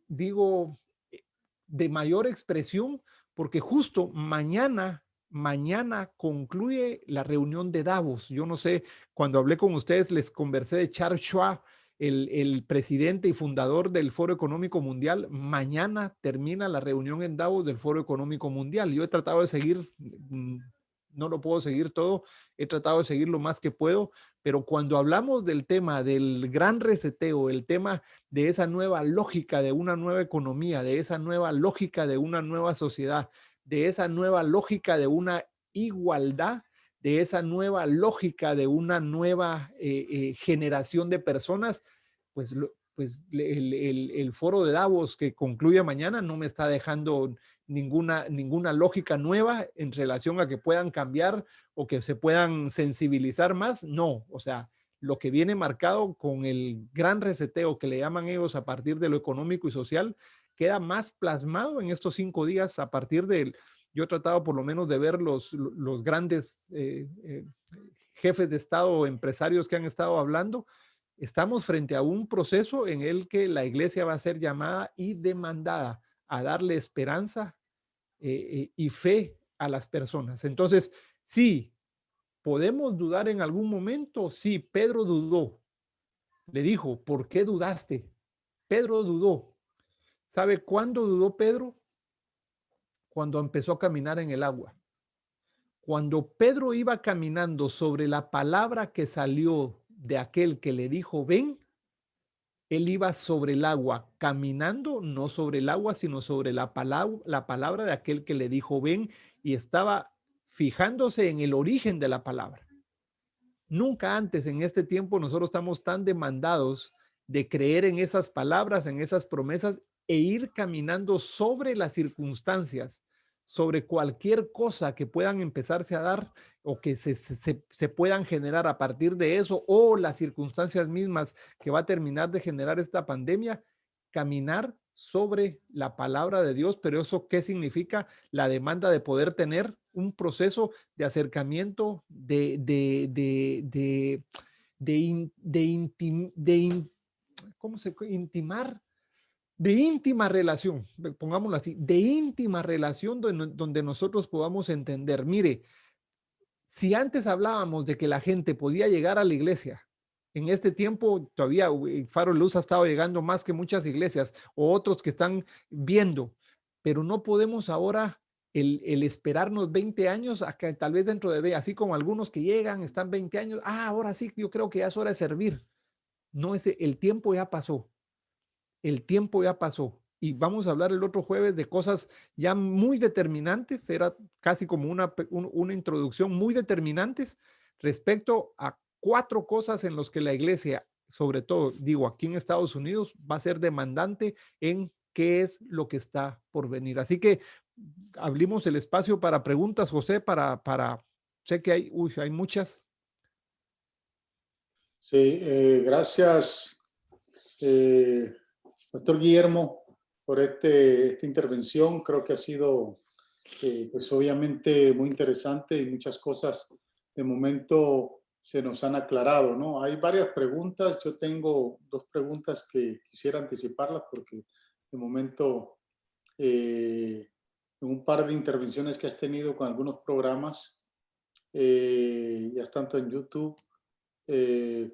digo, de mayor expresión, porque justo mañana concluye la reunión de Davos. Yo no sé, cuando hablé con ustedes les conversé de Charles Schwab, el presidente y fundador del Foro Económico Mundial. Mañana termina la reunión en Davos del Foro Económico Mundial. Yo he tratado de seguir, no lo puedo seguir todo, he tratado de seguir lo más que puedo, pero cuando hablamos del tema del gran reseteo, el tema de esa nueva lógica de una nueva economía, de esa nueva lógica de una nueva sociedad, de esa nueva lógica de una igualdad, de esa nueva lógica de una nueva generación de personas, pues el foro de Davos que concluye mañana no me está dejando ninguna lógica nueva en relación a que puedan cambiar o que se puedan sensibilizar más. No, o sea, lo que viene marcado con el gran reseteo que le llaman ellos a partir de lo económico y social, queda más plasmado en estos 5 días a partir del... Yo he tratado por lo menos de ver los grandes jefes de Estado o empresarios que han estado hablando. Estamos frente a un proceso en el que la iglesia va a ser llamada y demandada a darle esperanza y fe a las personas. Entonces, sí, podemos dudar en algún momento. Sí, Pedro dudó. Le dijo, ¿por qué dudaste? Pedro dudó. ¿Sabe cuándo dudó Pedro? Cuando empezó a caminar en el agua. Cuando Pedro iba caminando sobre la palabra que salió de aquel que le dijo, ven, él iba sobre el agua, caminando, no sobre el agua, sino sobre la palabra de aquel que le dijo, ven, y estaba fijándose en el origen de la palabra. Nunca antes en este tiempo nosotros estamos tan demandados de creer en esas palabras, en esas promesas e ir caminando sobre las circunstancias, sobre cualquier cosa que puedan empezarse a dar o que se puedan generar a partir de eso o las circunstancias mismas que va a terminar de generar esta pandemia, caminar sobre la palabra de Dios, pero eso ¿qué significa? La demanda de poder tener un proceso de acercamiento, ¿cómo se intimar? De íntima relación, pongámoslo así, de íntima relación donde nosotros podamos entender, mire, si antes hablábamos de que la gente podía llegar a la iglesia, en este tiempo todavía Faro de Luz ha estado llegando más que muchas iglesias o otros que están viendo, pero no podemos ahora el esperarnos 20 años a que tal vez dentro de, así como algunos que llegan, están 20 años, ahora sí, yo creo que ya es hora de servir. No, el tiempo ya pasó, el tiempo ya pasó. Y vamos a hablar el otro jueves de cosas ya muy determinantes, era casi como una introducción muy determinantes respecto a 4 cosas en las que la iglesia, sobre todo, digo, aquí en Estados Unidos, va a ser demandante en qué es lo que está por venir. Así que abrimos el espacio para preguntas, José, sé que hay muchas. Sí, gracias, Pastor Guillermo, por esta intervención. Creo que ha sido, pues obviamente, muy interesante y muchas cosas de momento se nos han aclarado, ¿no? Hay varias preguntas. Yo tengo 2 preguntas que quisiera anticiparlas porque de momento, en un par de intervenciones que has tenido con algunos programas, ya tanto en YouTube, eh,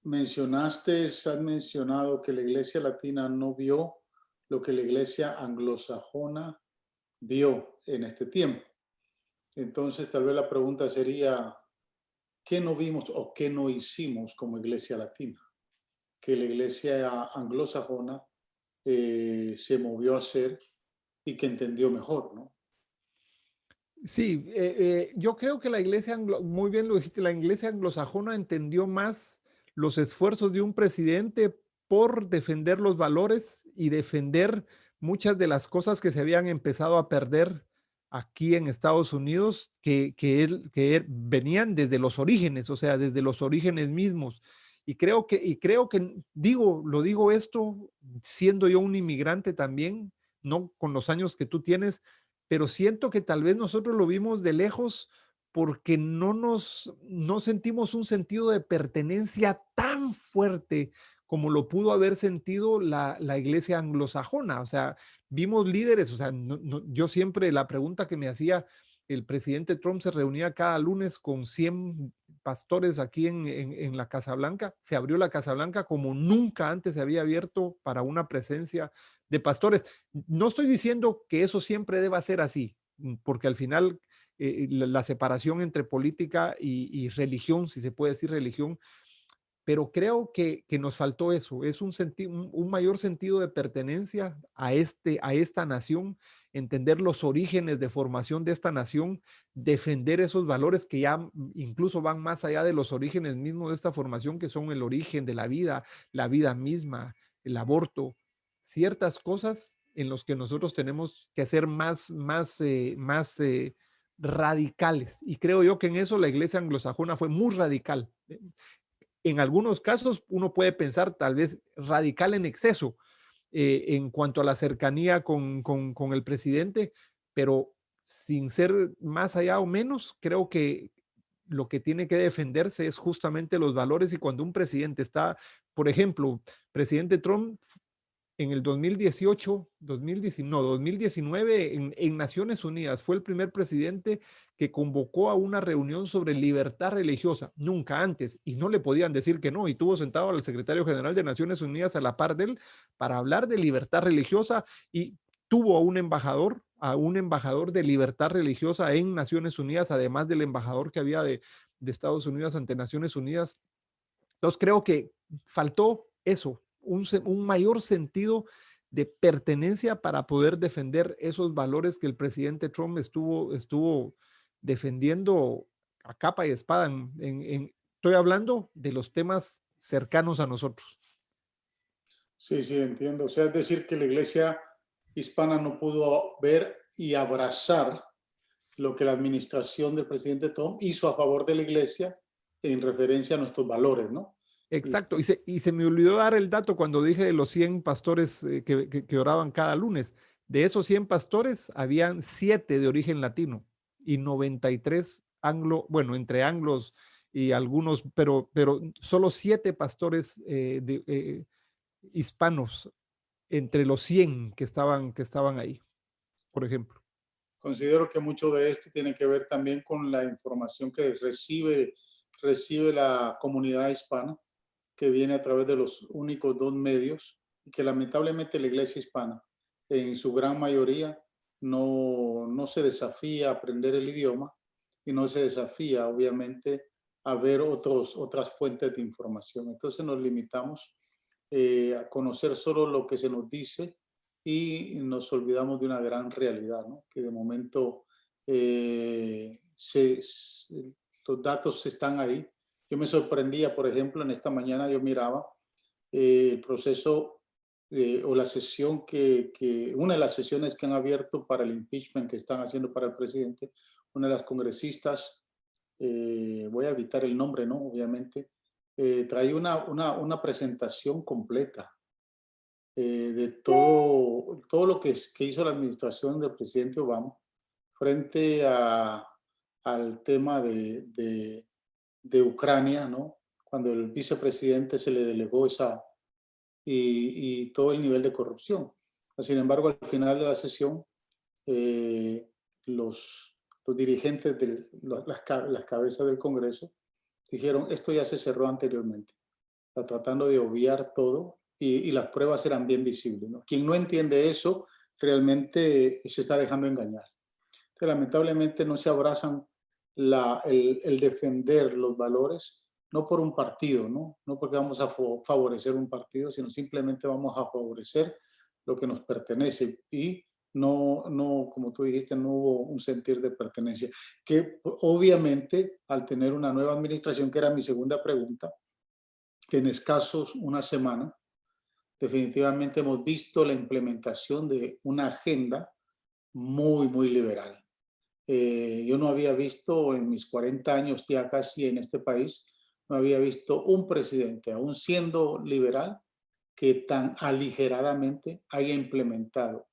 has mencionado que la iglesia latina no vio lo que la iglesia anglosajona vio en este tiempo. Entonces, tal vez la pregunta sería, ¿qué no vimos o qué no hicimos como iglesia latina? Que la iglesia anglosajona se movió a hacer y que entendió mejor, ¿no? Sí, yo creo que la iglesia, muy bien lo dijiste, la iglesia anglosajona entendió más los esfuerzos de un presidente por defender los valores y defender muchas de las cosas que se habían empezado a perder aquí en Estados Unidos, que venían desde los orígenes, o sea, desde los orígenes mismos. Y creo que lo digo esto siendo yo un inmigrante también, no con los años que tú tienes, pero siento que tal vez nosotros lo vimos de lejos porque no sentimos un sentido de pertenencia tan fuerte como lo pudo haber sentido la iglesia anglosajona. O sea, vimos líderes, o sea, yo siempre la pregunta que me hacía, el presidente Trump se reunía cada lunes con 100 pastores aquí en la Casa Blanca, se abrió la Casa Blanca como nunca antes se había abierto para una presencia de pastores. No estoy diciendo que eso siempre deba ser así, porque al final la separación entre política y religión, si se puede decir religión, pero creo que nos faltó eso, es un mayor sentido de pertenencia a esta nación, entender los orígenes de formación de esta nación, defender esos valores que ya incluso van más allá de los orígenes mismos de esta formación, que son el origen de la vida misma, el aborto, ciertas cosas en los que nosotros tenemos que ser más radicales. Y creo yo que en eso la iglesia anglosajona fue muy radical. En algunos casos uno puede pensar tal vez radical en exceso en cuanto a la cercanía con el presidente, pero sin ser más allá o menos, creo que lo que tiene que defenderse es justamente los valores y cuando un presidente está, por ejemplo, presidente Trump en el 2018, 2019, en Naciones Unidas, fue el primer presidente que convocó a una reunión sobre libertad religiosa, nunca antes, y no le podían decir que no, y tuvo sentado al secretario general de Naciones Unidas a la par de él para hablar de libertad religiosa y tuvo a un embajador de libertad religiosa en Naciones Unidas, además del embajador que había de Estados Unidos ante Naciones Unidas. Entonces creo que faltó eso, un mayor sentido de pertenencia para poder defender esos valores que el presidente Trump estuvo defendiendo a capa y espada. Estoy hablando de los temas cercanos a nosotros. Sí, sí, entiendo. O sea, es decir, que la iglesia hispana no pudo ver y abrazar lo que la administración del presidente Trump hizo a favor de la iglesia en referencia a nuestros valores, ¿no? Exacto, y se me olvidó dar el dato cuando dije de los 100 pastores que oraban cada lunes. De esos 100 pastores, habían 7 de origen latino y 93 anglo, bueno, entre anglos y algunos, pero solo 7 pastores hispanos entre los 100 que estaban ahí, por ejemplo. Considero que mucho de esto tiene que ver también con la información que recibe la comunidad hispana, que viene a través de los únicos dos medios, y que lamentablemente la iglesia hispana, en su gran mayoría, no se desafía a aprender el idioma y no se desafía, obviamente, a ver otras fuentes de información. Entonces nos limitamos a conocer solo lo que se nos dice y nos olvidamos de una gran realidad, ¿no? Que de momento los datos están ahí. Yo me sorprendía, por ejemplo, en esta mañana yo miraba el proceso o la sesión una de las sesiones que han abierto para el impeachment que están haciendo para el presidente, una de las congresistas, voy a evitar el nombre, ¿no? Obviamente, traía una presentación completa de todo lo que hizo la administración del presidente Obama frente al tema de Ucrania, ¿no? Cuando el vicepresidente se le delegó y todo el nivel de corrupción. Sin embargo, al final de la sesión, eh, los dirigentes de las cabezas del Congreso dijeron, esto ya se cerró anteriormente. Está tratando de obviar todo y las pruebas eran bien visibles, ¿no? Quien no entiende eso realmente se está dejando engañar. Entonces, lamentablemente no se abrazan el defender los valores, no por un partido, ¿no? No porque vamos a favorecer un partido, sino simplemente vamos a favorecer lo que nos pertenece y como tú dijiste, no hubo un sentir de pertenencia, que obviamente al tener una nueva administración, que era mi segunda pregunta, que en escasos una semana, definitivamente hemos visto la implementación de una agenda muy liberal. Yo no había visto en mis 40 años ya casi en este país, no había visto un presidente, aún siendo liberal, que tan aligeradamente haya implementado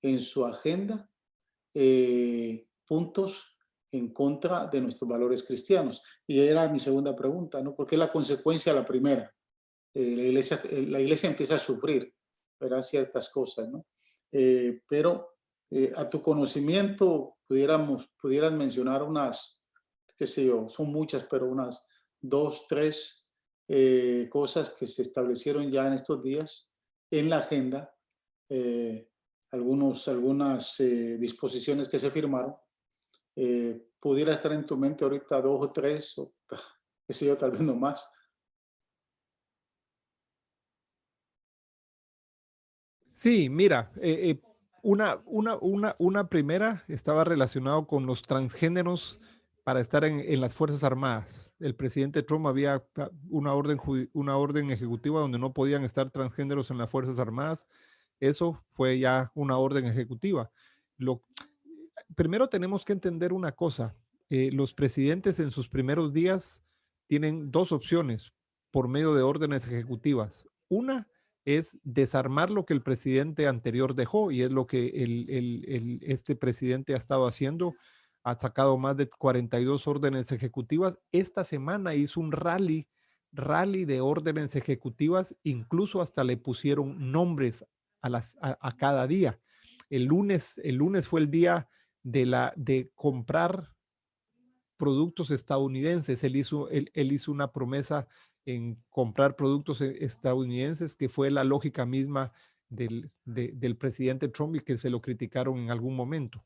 en su agenda puntos en contra de nuestros valores cristianos. Y era mi segunda pregunta, ¿no? Porque es la consecuencia de la primera. La iglesia empieza a sufrir, ¿verdad? Ciertas cosas, ¿no? Pero a tu conocimiento pudieran mencionar unas, qué sé yo, son muchas, pero unas 2, 3 cosas que se establecieron ya en estos días en la agenda, eh, algunas disposiciones que se firmaron. Pudiera estar en tu mente ahorita 2 o 3, o qué sé yo, tal vez no más. Sí, mira, una primera estaba relacionado con los transgéneros para estar en las Fuerzas Armadas. El presidente Trump había una orden ejecutiva donde no podían estar transgéneros en las Fuerzas Armadas. Eso fue ya una orden ejecutiva. Lo, Primero tenemos que entender una cosa. Los presidentes en sus primeros días tienen dos opciones por medio de órdenes ejecutivas. Una es desarmar lo que el presidente anterior dejó y es lo que este presidente ha estado haciendo. Ha sacado más de 42 órdenes ejecutivas. Esta semana hizo un rally de órdenes ejecutivas, incluso hasta le pusieron nombres a cada día. El lunes fue el día de comprar productos estadounidenses. Él hizo una promesa en comprar productos estadounidenses, que fue la lógica misma del presidente Trump y que se lo criticaron en algún momento.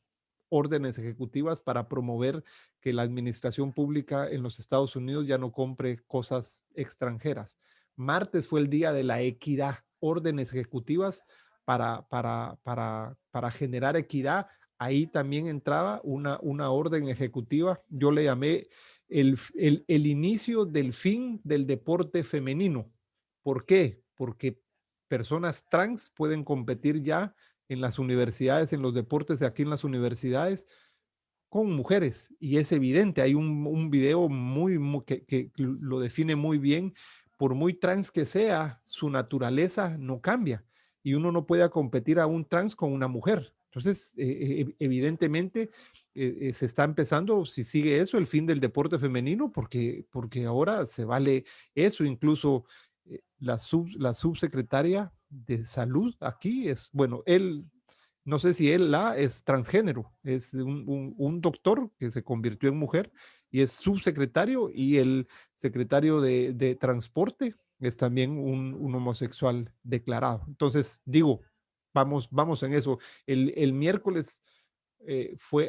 Órdenes ejecutivas para promover que la administración pública en los Estados Unidos ya no compre cosas extranjeras. Martes fue el día de la equidad, órdenes ejecutivas para generar equidad. Ahí también entraba una orden ejecutiva. Yo le llamé el inicio del fin del deporte femenino. ¿Por qué? Porque personas trans pueden competir ya en las universidades, en los deportes de aquí en las universidades, con mujeres. Y es evidente, hay un video que lo define muy bien. Por muy trans que sea, su naturaleza no cambia. Y uno no puede competir a un trans con una mujer. Entonces, evidentemente, se está empezando, si sigue eso, el fin del deporte femenino, porque ahora se vale eso. Incluso la subsecretaria de salud aquí es, bueno, él, no sé si él es transgénero, es un doctor que se convirtió en mujer y es subsecretario, y el secretario de transporte es también un homosexual declarado. Entonces, digo, vamos en eso. El miércoles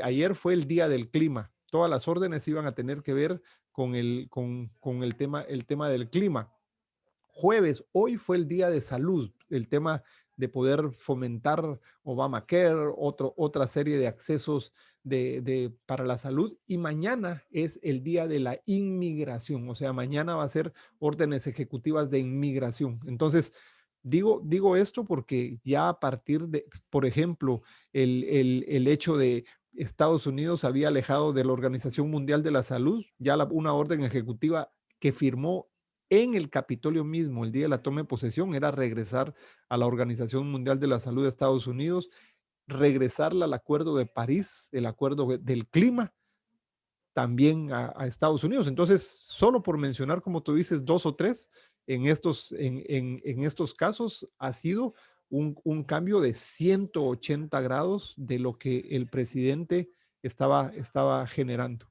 ayer fue el día del clima. Todas las órdenes iban a tener que ver con el tema del clima. Jueves, hoy fue el día de salud, el tema de poder fomentar Obamacare, otra serie de accesos para la salud, y mañana es el día de la inmigración, o sea, mañana va a ser órdenes ejecutivas de inmigración. Entonces, digo esto porque ya a partir de, por ejemplo, el hecho de Estados Unidos había alejado de la Organización Mundial de la Salud, ya una orden ejecutiva que firmó en el Capitolio mismo, el día de la toma de posesión, era regresar a la Organización Mundial de la Salud de Estados Unidos, regresarla al Acuerdo de París, el Acuerdo del Clima, también a Estados Unidos. Entonces, solo por mencionar, como tú dices, dos o tres, en estos casos ha sido un cambio de 180 grados de lo que el presidente estaba generando.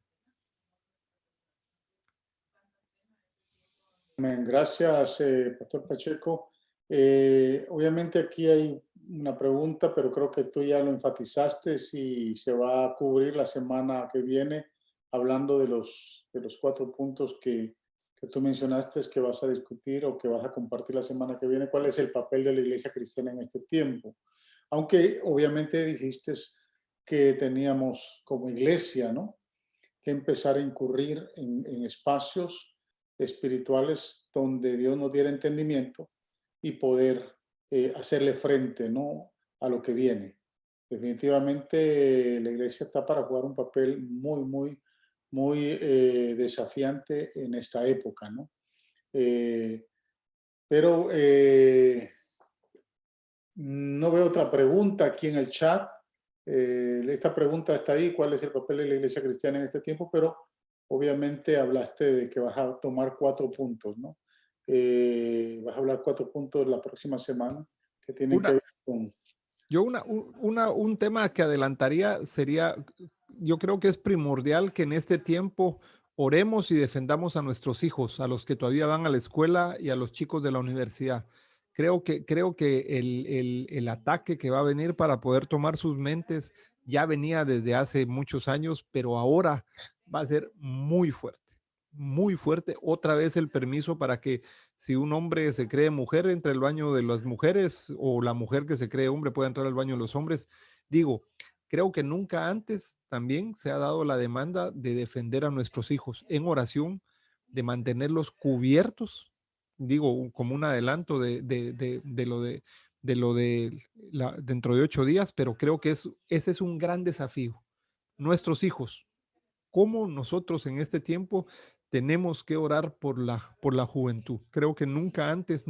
Amén. Gracias, Pastor Pacheco. Obviamente aquí hay una pregunta, pero creo que tú ya lo enfatizaste, si se va a cubrir la semana que viene, hablando de los 4 puntos que tú mencionaste que vas a discutir o que vas a compartir la semana que viene. ¿Cuál es el papel de la iglesia cristiana en este tiempo? Aunque obviamente dijiste que teníamos como iglesia, ¿no?, que empezar a incurrir en espacios espirituales donde Dios nos diera entendimiento y poder hacerle frente, ¿no?, a lo que viene. Definitivamente la iglesia está para jugar un papel muy desafiante en esta época, ¿no? Eh, pero no veo otra pregunta aquí en el chat. Esta pregunta está ahí: ¿cuál es el papel de la iglesia cristiana en este tiempo? Pero obviamente hablaste de que vas a tomar 4 puntos, ¿no? Vas a hablar 4 puntos la próxima semana que tienen que Una, ver con... Yo un tema que adelantaría sería, yo creo que es primordial que en este tiempo oremos y defendamos a nuestros hijos, a los que todavía van a la escuela y a los chicos de la universidad. Creo que el ataque que va a venir para poder tomar sus mentes ya venía desde hace muchos años, pero ahora va a ser muy fuerte, muy fuerte. Otra vez el permiso para que, si un hombre se cree mujer, entre el baño de las mujeres, o la mujer que se cree hombre puede entrar al baño de los hombres. Digo, creo que nunca antes también se ha dado la demanda de defender a nuestros hijos en oración, de mantenerlos cubiertos, digo, como un adelanto de dentro de 8 días, pero creo que ese es un gran desafío. Nuestros hijos, cómo nosotros en este tiempo tenemos que orar por la juventud. Creo que nunca antes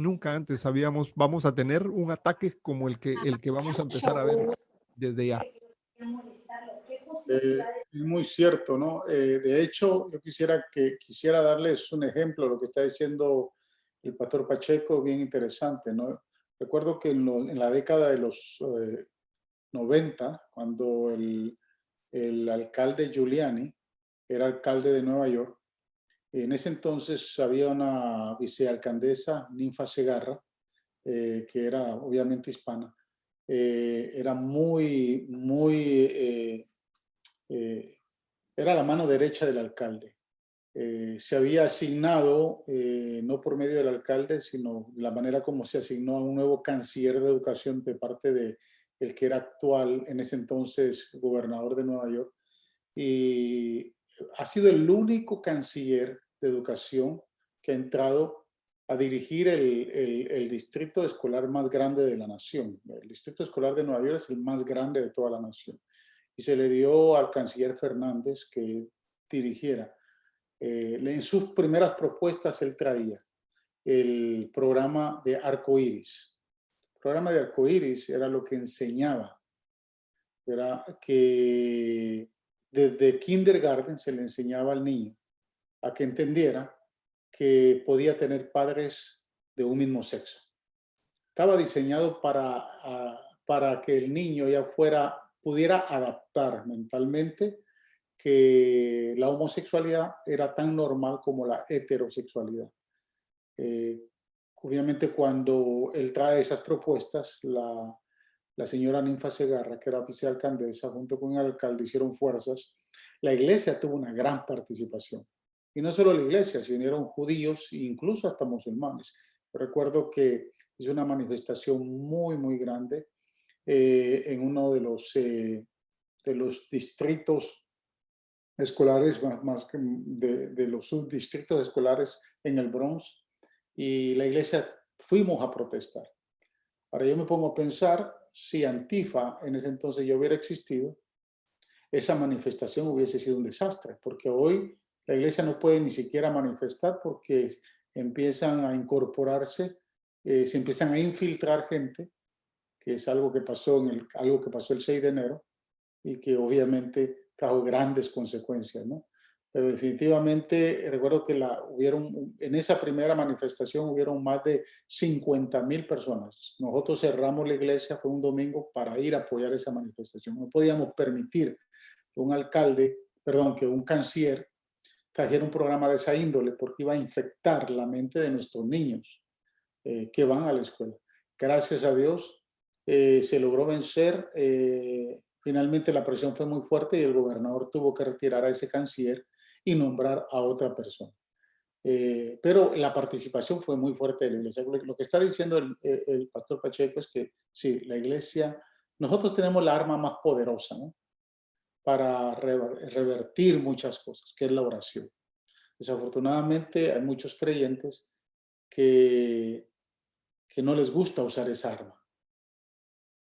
vamos a tener un ataque como el que vamos a empezar a ver desde ya. Es muy cierto, ¿no? De hecho, yo quisiera darles un ejemplo de lo que está diciendo el pastor Pacheco, bien interesante, ¿no? Recuerdo que en la década de los 90, cuando el alcalde Giuliani era alcalde de Nueva York, en ese entonces había una vicealcaldesa, Ninfa Segarra, que era obviamente hispana. Era eh, era la mano derecha del alcalde. Se había asignado, no por medio del alcalde, sino de la manera como se asignó a un nuevo canciller de educación de parte de el que era actual, en ese entonces, gobernador de Nueva York. Y ha sido el único canciller de educación que ha entrado a dirigir el distrito escolar más grande de la nación. El distrito escolar de Nueva York es el más grande de toda la nación. Y se le dio al canciller Fernández que dirigiera. En sus primeras propuestas él traía el programa de arcoíris. El programa de arcoíris era lo que enseñaba, era que desde kindergarten se le enseñaba al niño a que entendiera que podía tener padres de un mismo sexo. Estaba diseñado para que el niño ya pudiera adaptar mentalmente que la homosexualidad era tan normal como la heterosexualidad. Eh, Obviamente cuando él trae esas propuestas, la señora Ninfa Segarra, que era vicealcaldesa, junto con el alcalde, hicieron fuerzas. La iglesia tuvo una gran participación. Y no solo la iglesia, se unieron judíos e incluso hasta musulmanes. Yo recuerdo que hizo una manifestación muy, muy grande en uno de los distritos escolares, más que de los subdistritos escolares en el Bronx, y la iglesia fuimos a protestar. Ahora yo me pongo a pensar, si Antifa en ese entonces ya hubiera existido, esa manifestación hubiese sido un desastre, porque hoy la iglesia no puede ni siquiera manifestar porque empiezan a incorporarse, se empiezan a infiltrar gente, que es algo que pasó, algo que pasó el 6 de enero y que obviamente trajo grandes consecuencias, ¿no? Pero definitivamente recuerdo que en esa primera manifestación hubieron más de 50,000 personas. Nosotros cerramos la iglesia, fue un domingo, para ir a apoyar esa manifestación. No podíamos permitir que un alcalde, perdón, que un canciller trajera un programa de esa índole porque iba a infectar la mente de nuestros niños que van a la escuela. Gracias a Dios se logró vencer. Finalmente la presión fue muy fuerte y el gobernador tuvo que retirar a ese canciller y nombrar a otra persona. Pero la participación fue muy fuerte de la iglesia. Lo que está diciendo el pastor Pacheco es que sí, la iglesia, nosotros tenemos la arma más poderosa, ¿no? Para revertir muchas cosas, que es la oración. Desafortunadamente hay muchos creyentes que no les gusta usar esa arma,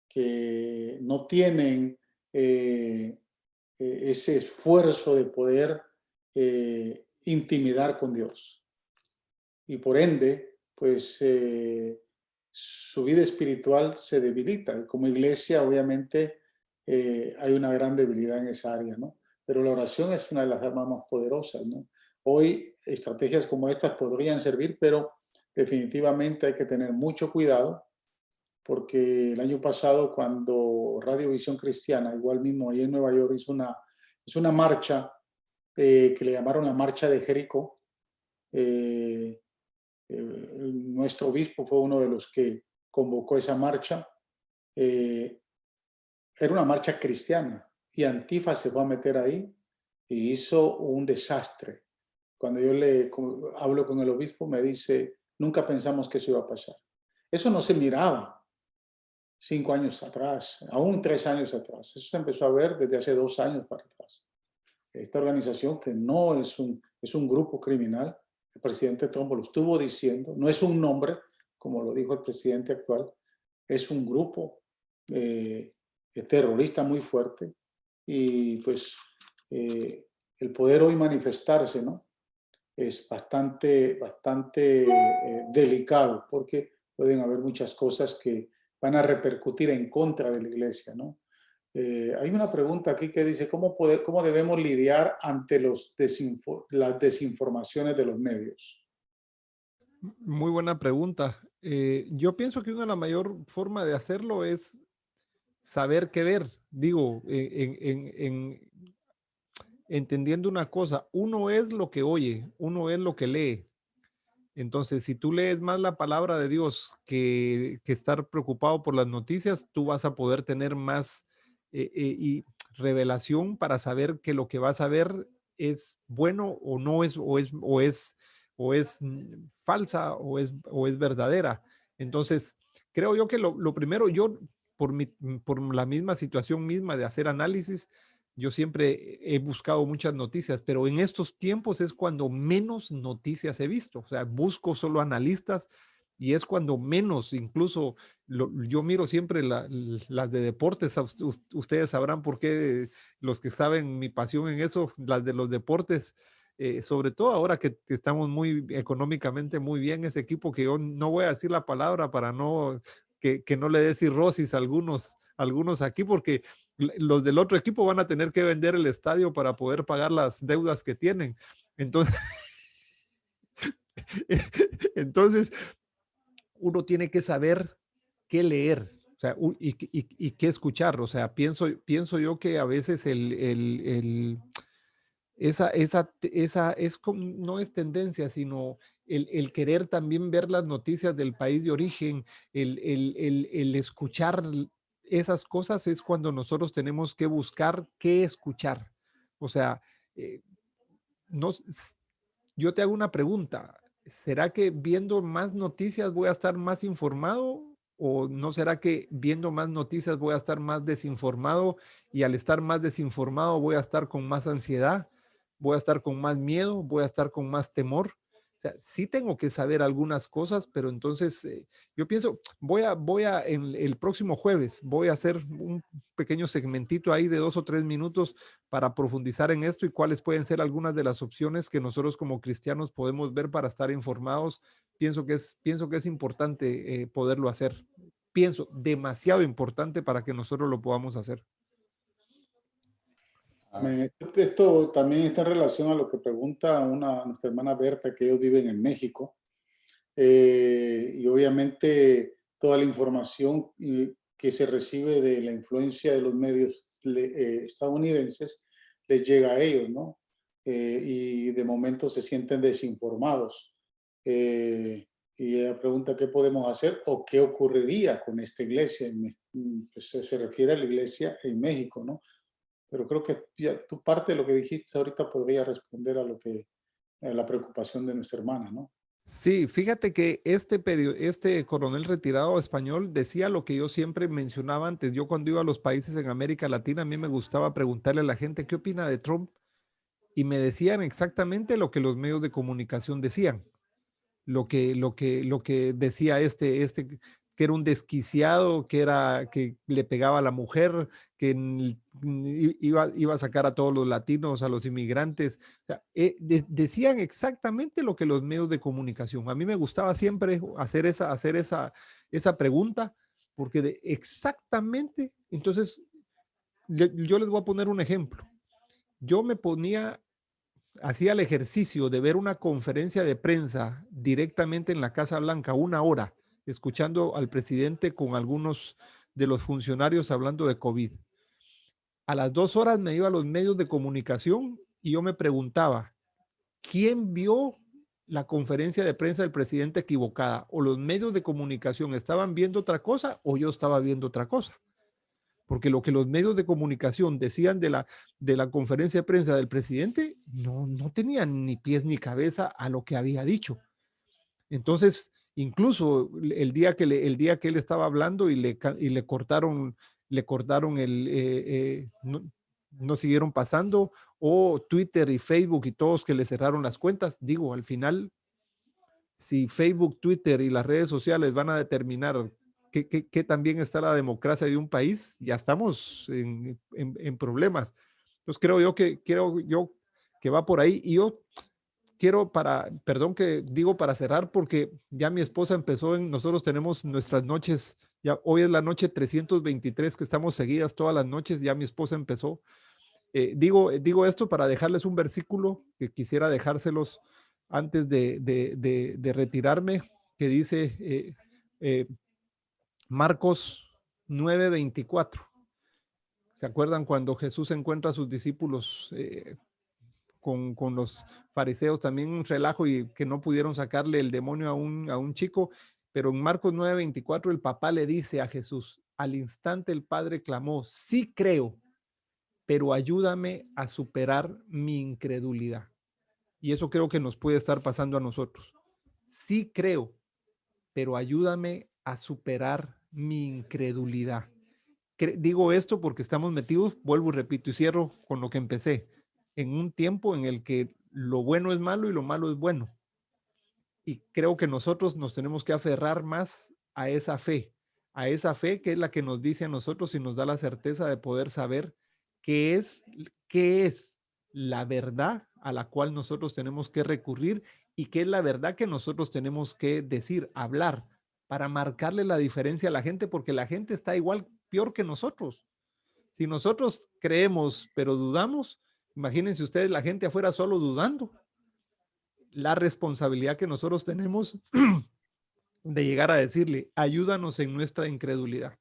que no tienen ese esfuerzo de poder intimidar con Dios. Y por ende, pues su vida espiritual se debilita. Y como iglesia, obviamente, hay una gran debilidad en esa área, ¿no? Pero la oración es una de las armas más poderosas, ¿no? Hoy, estrategias como estas podrían servir, pero definitivamente hay que tener mucho cuidado porque el año pasado cuando Radio Visión Cristiana, igual mismo ahí en Nueva York, hizo una marcha que le llamaron la Marcha de Jericó. Nuestro obispo fue uno de los que convocó esa marcha. Era una marcha cristiana y Antifa se fue a meter ahí y hizo un desastre. Cuando yo hablo con el obispo, me dice, nunca pensamos que eso iba a pasar. Eso no se miraba 5 años atrás, aún 3 años atrás. Eso se empezó a ver desde hace 2 años para atrás. Esta organización, que no es un grupo criminal, el presidente Trump lo estuvo diciendo, no es un nombre, como lo dijo el presidente actual, es un grupo terrorista muy fuerte y pues el poder hoy manifestarse, ¿no? Es bastante delicado porque pueden haber muchas cosas que van a repercutir en contra de la iglesia, ¿no? Hay una pregunta aquí que dice, ¿cómo debemos lidiar ante las desinformaciones de los medios? Muy buena pregunta. Yo pienso que una mayor forma de hacerlo es saber qué ver. Digo, entendiendo una cosa, uno es lo que oye, uno es lo que lee. Entonces, si tú lees más la palabra de Dios que estar preocupado por las noticias, tú vas a poder tener más y revelación para saber que lo que vas a ver es bueno o no es, o es falsa o es verdadera. Entonces, creo yo que lo primero, yo por la misma situación misma de hacer análisis, yo siempre he buscado muchas noticias, pero en estos tiempos es cuando menos noticias he visto. O sea, busco solo analistas y es cuando menos, incluso yo miro siempre las de deportes. Ustedes sabrán por qué, los que saben mi pasión en eso, las de los deportes, sobre todo ahora que estamos muy económicamente muy bien, ese equipo que yo no voy a decir la palabra para no que no le dé cirrosis a algunos aquí, porque los del otro equipo van a tener que vender el estadio para poder pagar las deudas que tienen. Entonces, entonces uno tiene que saber qué leer, o sea, y qué escuchar. O sea, pienso yo que a veces esa es como, no es tendencia, sino el querer también ver las noticias del país de origen, el escuchar esas cosas es cuando nosotros tenemos que buscar qué escuchar. O sea, eh, no, yo te hago una pregunta. ¿Será que viendo más noticias voy a estar más informado? ¿O no será que viendo más noticias voy a estar más desinformado y al estar más desinformado voy a estar con más ansiedad, voy a estar con más miedo, voy a estar con más temor? O sea, sí tengo que saber algunas cosas, pero entonces yo pienso, en el próximo jueves, voy a hacer un pequeño segmentito ahí de 2 o 3 minutos para profundizar en esto y cuáles pueden ser algunas de las opciones que nosotros como cristianos podemos ver para estar informados. Pienso que es importante poderlo hacer. Pienso demasiado importante para que nosotros lo podamos hacer. Amén. Esto también está en relación a lo que pregunta nuestra hermana Berta, que ellos viven en México. Y obviamente toda la información que se recibe de la influencia de los medios estadounidenses les llega a ellos, ¿no? Y de momento se sienten desinformados. Y ella pregunta qué podemos hacer o qué ocurriría con esta iglesia. Pues se refiere a la iglesia en México, ¿no? Pero creo que ya tu parte de lo que dijiste ahorita podría responder a la preocupación de nuestra hermana, ¿no? Sí, fíjate que este coronel retirado español decía lo que yo siempre mencionaba antes. Yo cuando iba a los países en América Latina, a mí me gustaba preguntarle a la gente qué opina de Trump y me decían exactamente lo que los medios de comunicación decían. Lo que decía que era un desquiciado, que le pegaba a la mujer, que iba a sacar a todos los latinos, a los inmigrantes. O sea, decían exactamente lo que los medios de comunicación. A mí me gustaba siempre hacer esa pregunta, porque exactamente, entonces, yo les voy a poner un ejemplo. Yo me ponía hacía el ejercicio de ver una conferencia de prensa directamente en la Casa Blanca, 1 hora, escuchando al presidente con algunos de los funcionarios hablando de COVID. A las 2 horas me iba a los medios de comunicación y yo me preguntaba, ¿quién vio la conferencia de prensa del presidente equivocada? ¿O los medios de comunicación estaban viendo otra cosa o yo estaba viendo otra cosa? Porque lo que los medios de comunicación decían de la conferencia de prensa del presidente no tenían ni pies ni cabeza a lo que había dicho. Entonces, incluso el día que él estaba hablando y le cortaron no siguieron pasando, o Twitter y Facebook y todos que le cerraron las cuentas, digo, al final si Facebook, Twitter y las redes sociales van a determinar qué también está la democracia de un país, ya estamos en problemas. Entonces creo yo que va por ahí. Y yo perdón que digo para cerrar, porque ya mi esposa nosotros tenemos nuestras noches, ya hoy es la noche 323 que estamos seguidas todas las noches, ya mi esposa empezó. Digo esto para dejarles un versículo que quisiera dejárselos antes de retirarme, que dice eh, Marcos 9:24. ¿Se acuerdan cuando Jesús encuentra a sus discípulos con los fariseos? También un relajo y que no pudieron sacarle el demonio a un chico, pero en Marcos 9:24 el papá le dice a Jesús, al instante el padre clamó, sí creo, pero ayúdame a superar mi incredulidad. Y eso creo que nos puede estar pasando a nosotros. Sí creo, pero ayúdame a superar mi incredulidad. digo esto porque estamos metidos, vuelvo y repito y cierro con lo que empecé, en un tiempo en el que lo bueno es malo y lo malo es bueno. Y creo que nosotros nos tenemos que aferrar más a esa fe que es la que nos dice a nosotros y nos da la certeza de poder saber qué es la verdad a la cual nosotros tenemos que recurrir y qué es la verdad que nosotros tenemos que decir, hablar, para marcarle la diferencia a la gente, porque la gente está igual, peor que nosotros. Si nosotros creemos, pero dudamos, imagínense ustedes la gente afuera solo dudando. La responsabilidad que nosotros tenemos de llegar a decirle, ayúdanos en nuestra incredulidad.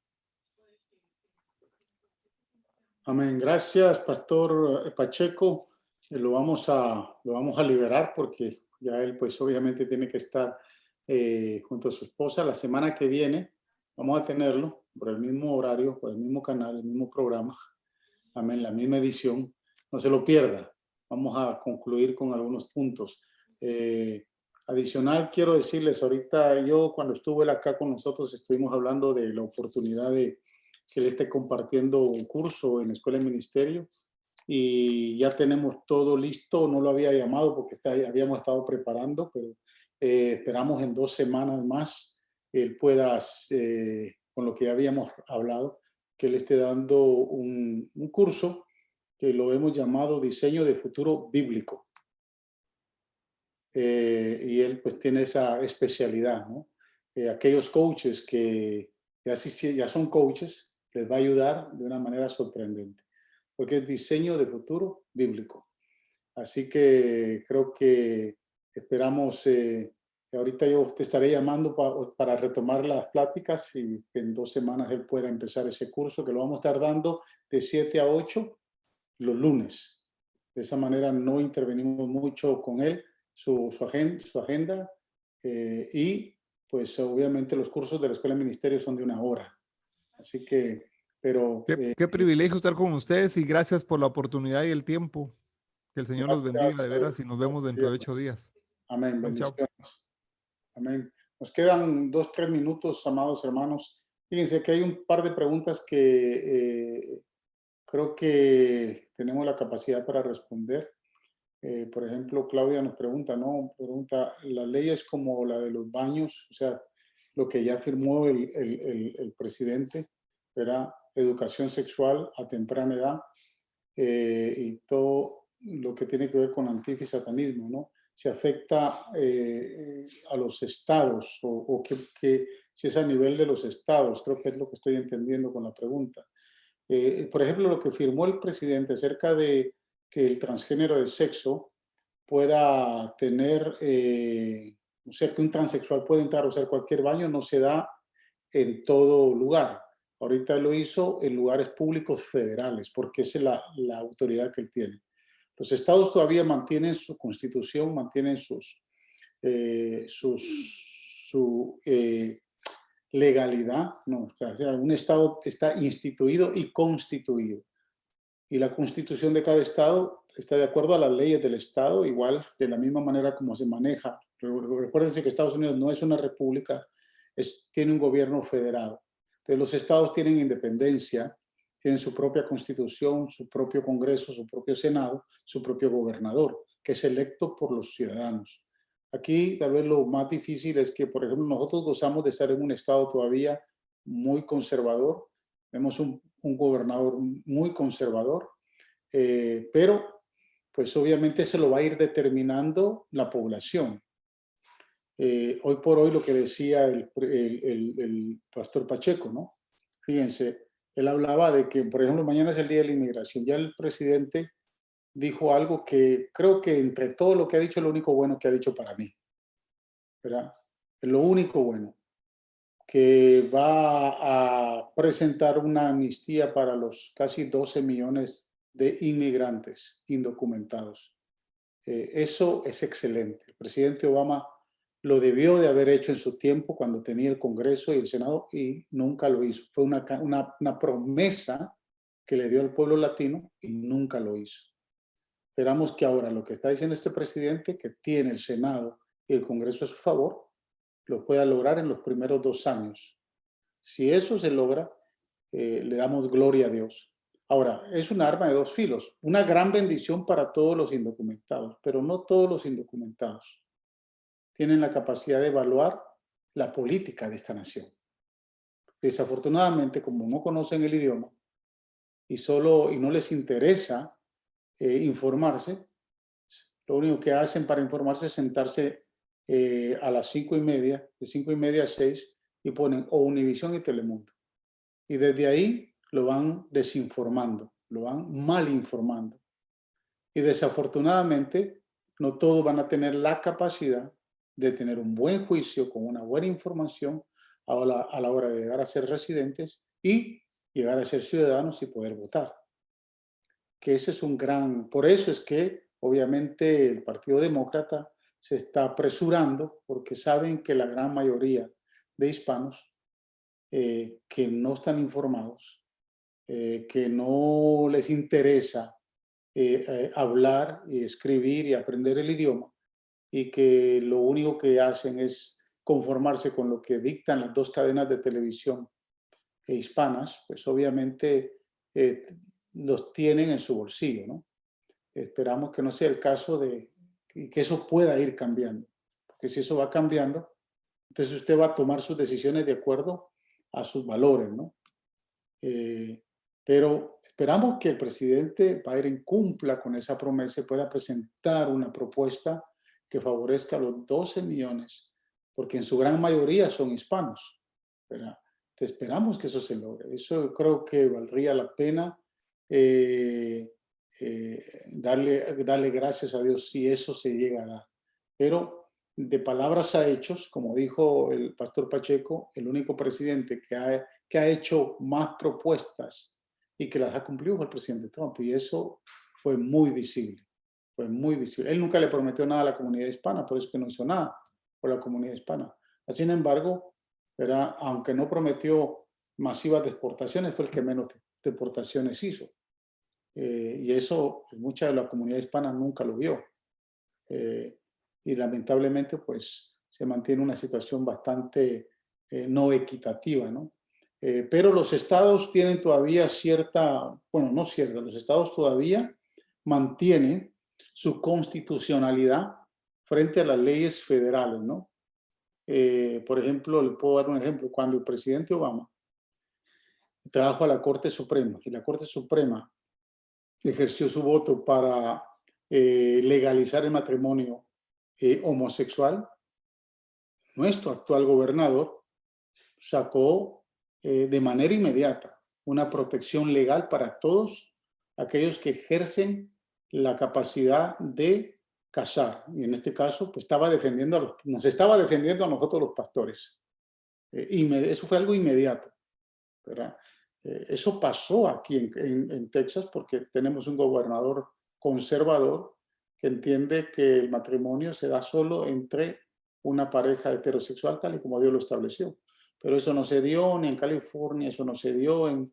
Amén. Gracias, Pastor Pacheco. Lo vamos a liberar porque ya él pues obviamente tiene que estar junto a su esposa. La semana que viene vamos a tenerlo por el mismo horario, por el mismo canal, el mismo programa. Amén, la misma edición. No se lo pierda. Vamos a concluir con algunos puntos. Adicional, quiero decirles, ahorita yo cuando estuve acá con nosotros estuvimos hablando de la oportunidad de que él esté compartiendo un curso en la Escuela de Ministerio y ya tenemos todo listo. No lo había llamado porque habíamos estado preparando, pero esperamos en 2 semanas más él pueda, con lo que ya habíamos hablado, que él esté dando un curso que lo hemos llamado Diseño de Futuro Bíblico. Y él pues tiene esa especialidad, ¿no? Aquellos coaches que ya son coaches, les va a ayudar de una manera sorprendente, porque es diseño de futuro bíblico. Así que creo que esperamos, ahorita yo te estaré llamando para retomar las pláticas y que en 2 semanas él pueda empezar ese curso que lo vamos a estar dando de 7 a 8 los lunes. De esa manera no intervenimos mucho con él, su agenda y pues obviamente los cursos de la Escuela de Ministerio son de 1 hora. Así que, pero... Qué privilegio estar con ustedes y gracias por la oportunidad y el tiempo. Que el Señor los bendiga de veras y nos vemos dentro de 8 días. Amén, Chao. bendiciones. Amén. Nos quedan 2, 3 minutos, amados hermanos. Fíjense que hay un par de preguntas que creo que tenemos la capacidad para responder. Por ejemplo, Claudia nos pregunta, ¿no? Pregunta, ¿la ley es como la de los baños? O sea, lo que ya firmó el presidente, era educación sexual a temprana edad y todo lo que tiene que ver con antifa y satanismo, ¿no? Si afecta a los estados o si es a nivel de los estados, creo que es lo que estoy entendiendo con la pregunta. Por ejemplo, lo que firmó el presidente acerca de que el transgénero de sexo pueda tener, o sea, que un transexual puede entrar o sea, cualquier baño, no se da en todo lugar. Ahorita lo hizo en lugares públicos federales, porque esa es la autoridad que él tiene. Los estados todavía mantienen su constitución, mantienen su legalidad, ¿no? O sea, un estado está instituido y constituido. Y la constitución de cada estado está de acuerdo a las leyes del estado, igual de la misma manera como se maneja. Recuérdense que Estados Unidos no es una república, tiene un gobierno federado. Entonces los estados tienen independencia, tienen su propia constitución, su propio congreso, su propio senado, su propio gobernador, que es electo por los ciudadanos. Aquí tal vez lo más difícil es que, por ejemplo, nosotros gozamos de estar en un estado todavía muy conservador. Tenemos un gobernador muy conservador, pero pues obviamente se lo va a ir determinando la población. Hoy por hoy lo que decía el pastor Pacheco, ¿no? Fíjense, él hablaba de que, por ejemplo, mañana es el Día de la Inmigración. Ya el presidente dijo algo que creo que entre todo lo que ha dicho es lo único bueno que ha dicho para mí, ¿verdad? Es lo único bueno, que va a presentar una amnistía para los casi 12 millones de inmigrantes indocumentados. Eso es excelente. El presidente Obama lo debió de haber hecho en su tiempo cuando tenía el Congreso y el Senado y nunca lo hizo. Fue una promesa que le dio al pueblo latino y nunca lo hizo. Esperamos que ahora lo que está diciendo este presidente, que tiene el Senado y el Congreso a su favor, lo pueda lograr en los primeros 2 años. Si eso se logra, le damos gloria a Dios. Ahora, es un arma de dos filos, una gran bendición para todos los indocumentados, pero no todos los indocumentados tienen la capacidad de evaluar la política de esta nación. Desafortunadamente, como no conocen el idioma y no les interesa informarse, lo único que hacen para informarse es sentarse a las 5:30, de 5:30 a 6, y ponen o Univisión y Telemundo. Y desde ahí lo van desinformando, lo van mal informando. Y desafortunadamente, no todos van a tener la capacidad de tener un buen juicio con una buena información a la hora de llegar a ser residentes y llegar a ser ciudadanos y poder votar. Que ese es un gran, por eso es que obviamente el Partido Demócrata se está apresurando porque saben que la gran mayoría de hispanos que no están informados, que no les interesa hablar y escribir y aprender el idioma, y que lo único que hacen es conformarse con lo que dictan las dos cadenas de televisión hispanas, pues obviamente eh, los tienen en su bolsillo, ¿no? Esperamos que no sea el caso y que eso pueda ir cambiando, porque si eso va cambiando, entonces usted va a tomar sus decisiones de acuerdo a sus valores, ¿no? Pero esperamos que el presidente Biden cumpla con esa promesa y pueda presentar una propuesta que favorezca a los 12 millones, porque en su gran mayoría son hispanos. ¿Verdad? Te esperamos que eso se logre. Eso creo que valdría la pena darle gracias a Dios si eso se llega a dar. Pero de palabras a hechos, como dijo el pastor Pacheco, el único presidente que ha hecho más propuestas y que las ha cumplido fue el presidente Trump. Y eso fue muy visible. Fue muy visible. Él nunca le prometió nada a la comunidad hispana, por eso que no hizo nada por la comunidad hispana. Sin embargo, aunque no prometió masivas deportaciones, fue el que menos deportaciones hizo. Y eso mucha de la comunidad hispana nunca lo vio. Y lamentablemente pues se mantiene una situación bastante no equitativa, ¿no? Pero los estados tienen todavía cierta, bueno, no cierta, los estados todavía mantienen su constitucionalidad frente a las leyes federales, ¿no? Por ejemplo, le puedo dar un ejemplo. Cuando el presidente Obama trajo a la Corte Suprema y la Corte Suprema ejerció su voto para legalizar el matrimonio homosexual, nuestro actual gobernador sacó de manera inmediata una protección legal para todos aquellos que ejercen la capacidad de casar. Y en este caso, pues nos estaba defendiendo a nosotros los pastores. Eso fue algo inmediato, ¿verdad? Eso pasó aquí en Texas porque tenemos un gobernador conservador que entiende que el matrimonio se da solo entre una pareja heterosexual, tal y como Dios lo estableció. Pero eso no se dio ni en California, eso no se dio en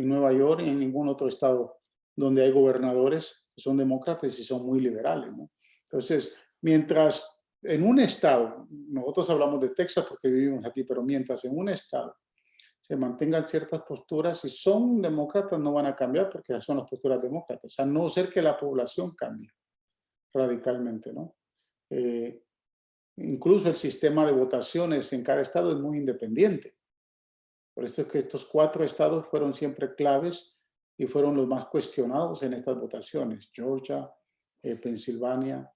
Nueva York ni en ningún otro estado donde hay gobernadores que son demócratas y son muy liberales, ¿no? Entonces, mientras en un estado, nosotros hablamos de Texas porque vivimos aquí, pero mientras en un estado se mantengan ciertas posturas, si son demócratas no van a cambiar porque son las posturas demócratas, a no ser que la población cambie radicalmente, ¿no? Incluso el sistema de votaciones en cada estado es muy independiente. Por eso es que estos 4 estados fueron siempre claves y fueron los más cuestionados en estas votaciones: Georgia, Pensilvania,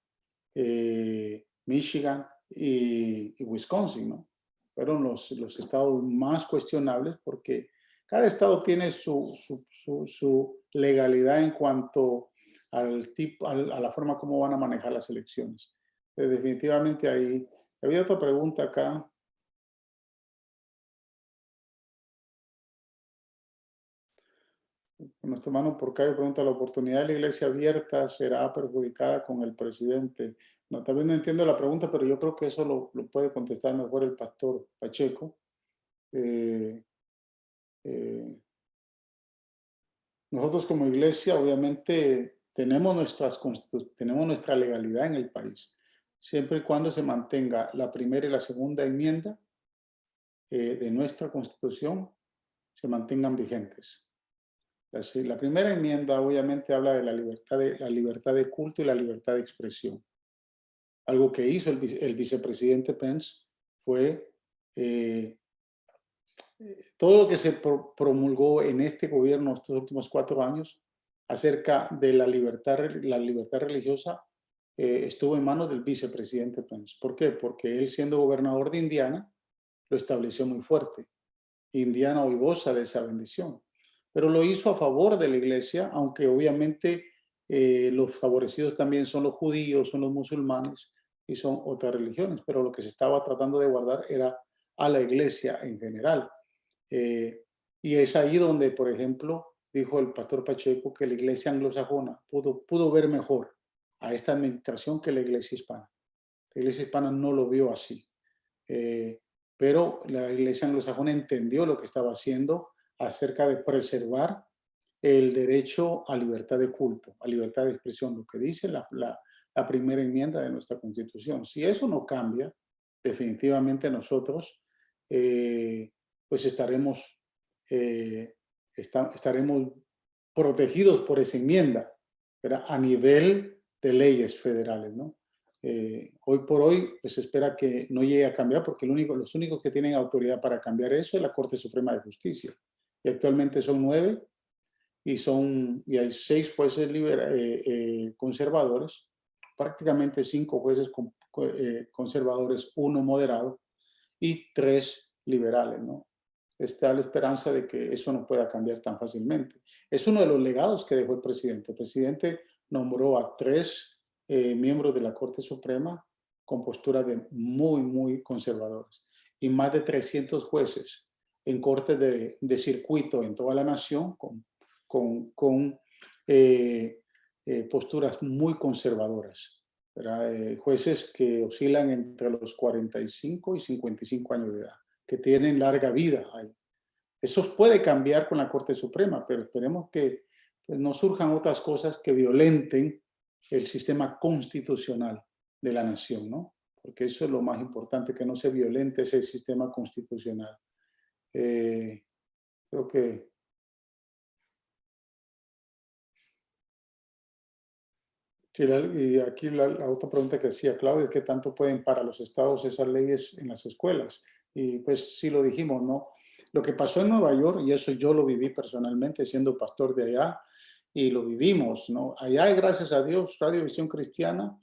Michigan y Wisconsin, ¿no? Fueron los estados más cuestionables porque cada estado tiene su legalidad en cuanto al tipo, a la forma como van a manejar las elecciones. Definitivamente ahí. Había otra pregunta acá. Nuestro hermano Porcayo pregunta: ¿la oportunidad de la iglesia abierta será perjudicada con el presidente? No, tal vez no entiendo la pregunta, pero yo creo que eso lo puede contestar mejor el pastor Pacheco. Eh, eh, Nosotros como iglesia obviamente tenemos tenemos nuestra legalidad en el país, siempre y cuando se mantenga la primera y la segunda enmienda de nuestra constitución, se mantengan vigentes. La primera enmienda obviamente habla de la libertad de culto y la libertad de expresión. Algo que hizo el vicepresidente Pence fue todo lo que se promulgó en este gobierno estos últimos 4 años acerca de la libertad religiosa estuvo en manos del vicepresidente Pence. ¿Por qué? Porque él, siendo gobernador de Indiana, lo estableció muy fuerte. Indiana hoy goza de esa bendición, pero lo hizo a favor de la iglesia, aunque obviamente los favorecidos también son los judíos, son los musulmanes y son otras religiones, pero lo que se estaba tratando de guardar era a la iglesia en general. Y es ahí donde, por ejemplo, dijo el pastor Pacheco que la iglesia anglosajona pudo ver mejor a esta administración que la iglesia hispana. La iglesia hispana no lo vio así. Pero la iglesia anglosajona entendió lo que estaba haciendo acerca de preservar el derecho a libertad de culto, a libertad de expresión, lo que dice la primera enmienda de nuestra Constitución. Si eso no cambia, definitivamente nosotros pues estaremos protegidos por esa enmienda, ¿verdad? A nivel de leyes federales, ¿no? Hoy por hoy pues, se espera que no llegue a cambiar porque los únicos que tienen autoridad para cambiar eso es la Corte Suprema de Justicia. Y actualmente son 9 y hay 6 jueces conservadores, prácticamente 5 jueces conservadores, 1 moderado y 3 liberales, ¿no? Está la esperanza de que eso no pueda cambiar tan fácilmente. Es uno de los legados que dejó el presidente. El presidente nombró a 3 miembros de la Corte Suprema con posturas muy conservadoras y más de 300 jueces en cortes de circuito en toda la nación con posturas muy conservadoras, jueces que oscilan entre los 45 y 55 años de edad, que tienen larga vida ahí. Eso puede cambiar con la Corte Suprema, pero esperemos que pues, no surjan otras cosas que violenten el sistema constitucional de la nación, ¿no? Porque eso es lo más importante, que no se violente ese sistema constitucional. Creo que... Sí, y aquí la otra pregunta que hacía Claudia, ¿qué tanto pueden para los estados esas leyes en las escuelas? Y pues sí lo dijimos, ¿no? Lo que pasó en Nueva York, y eso yo lo viví personalmente siendo pastor de allá, y lo vivimos, ¿no? Allá, gracias a Dios, Radio Visión Cristiana,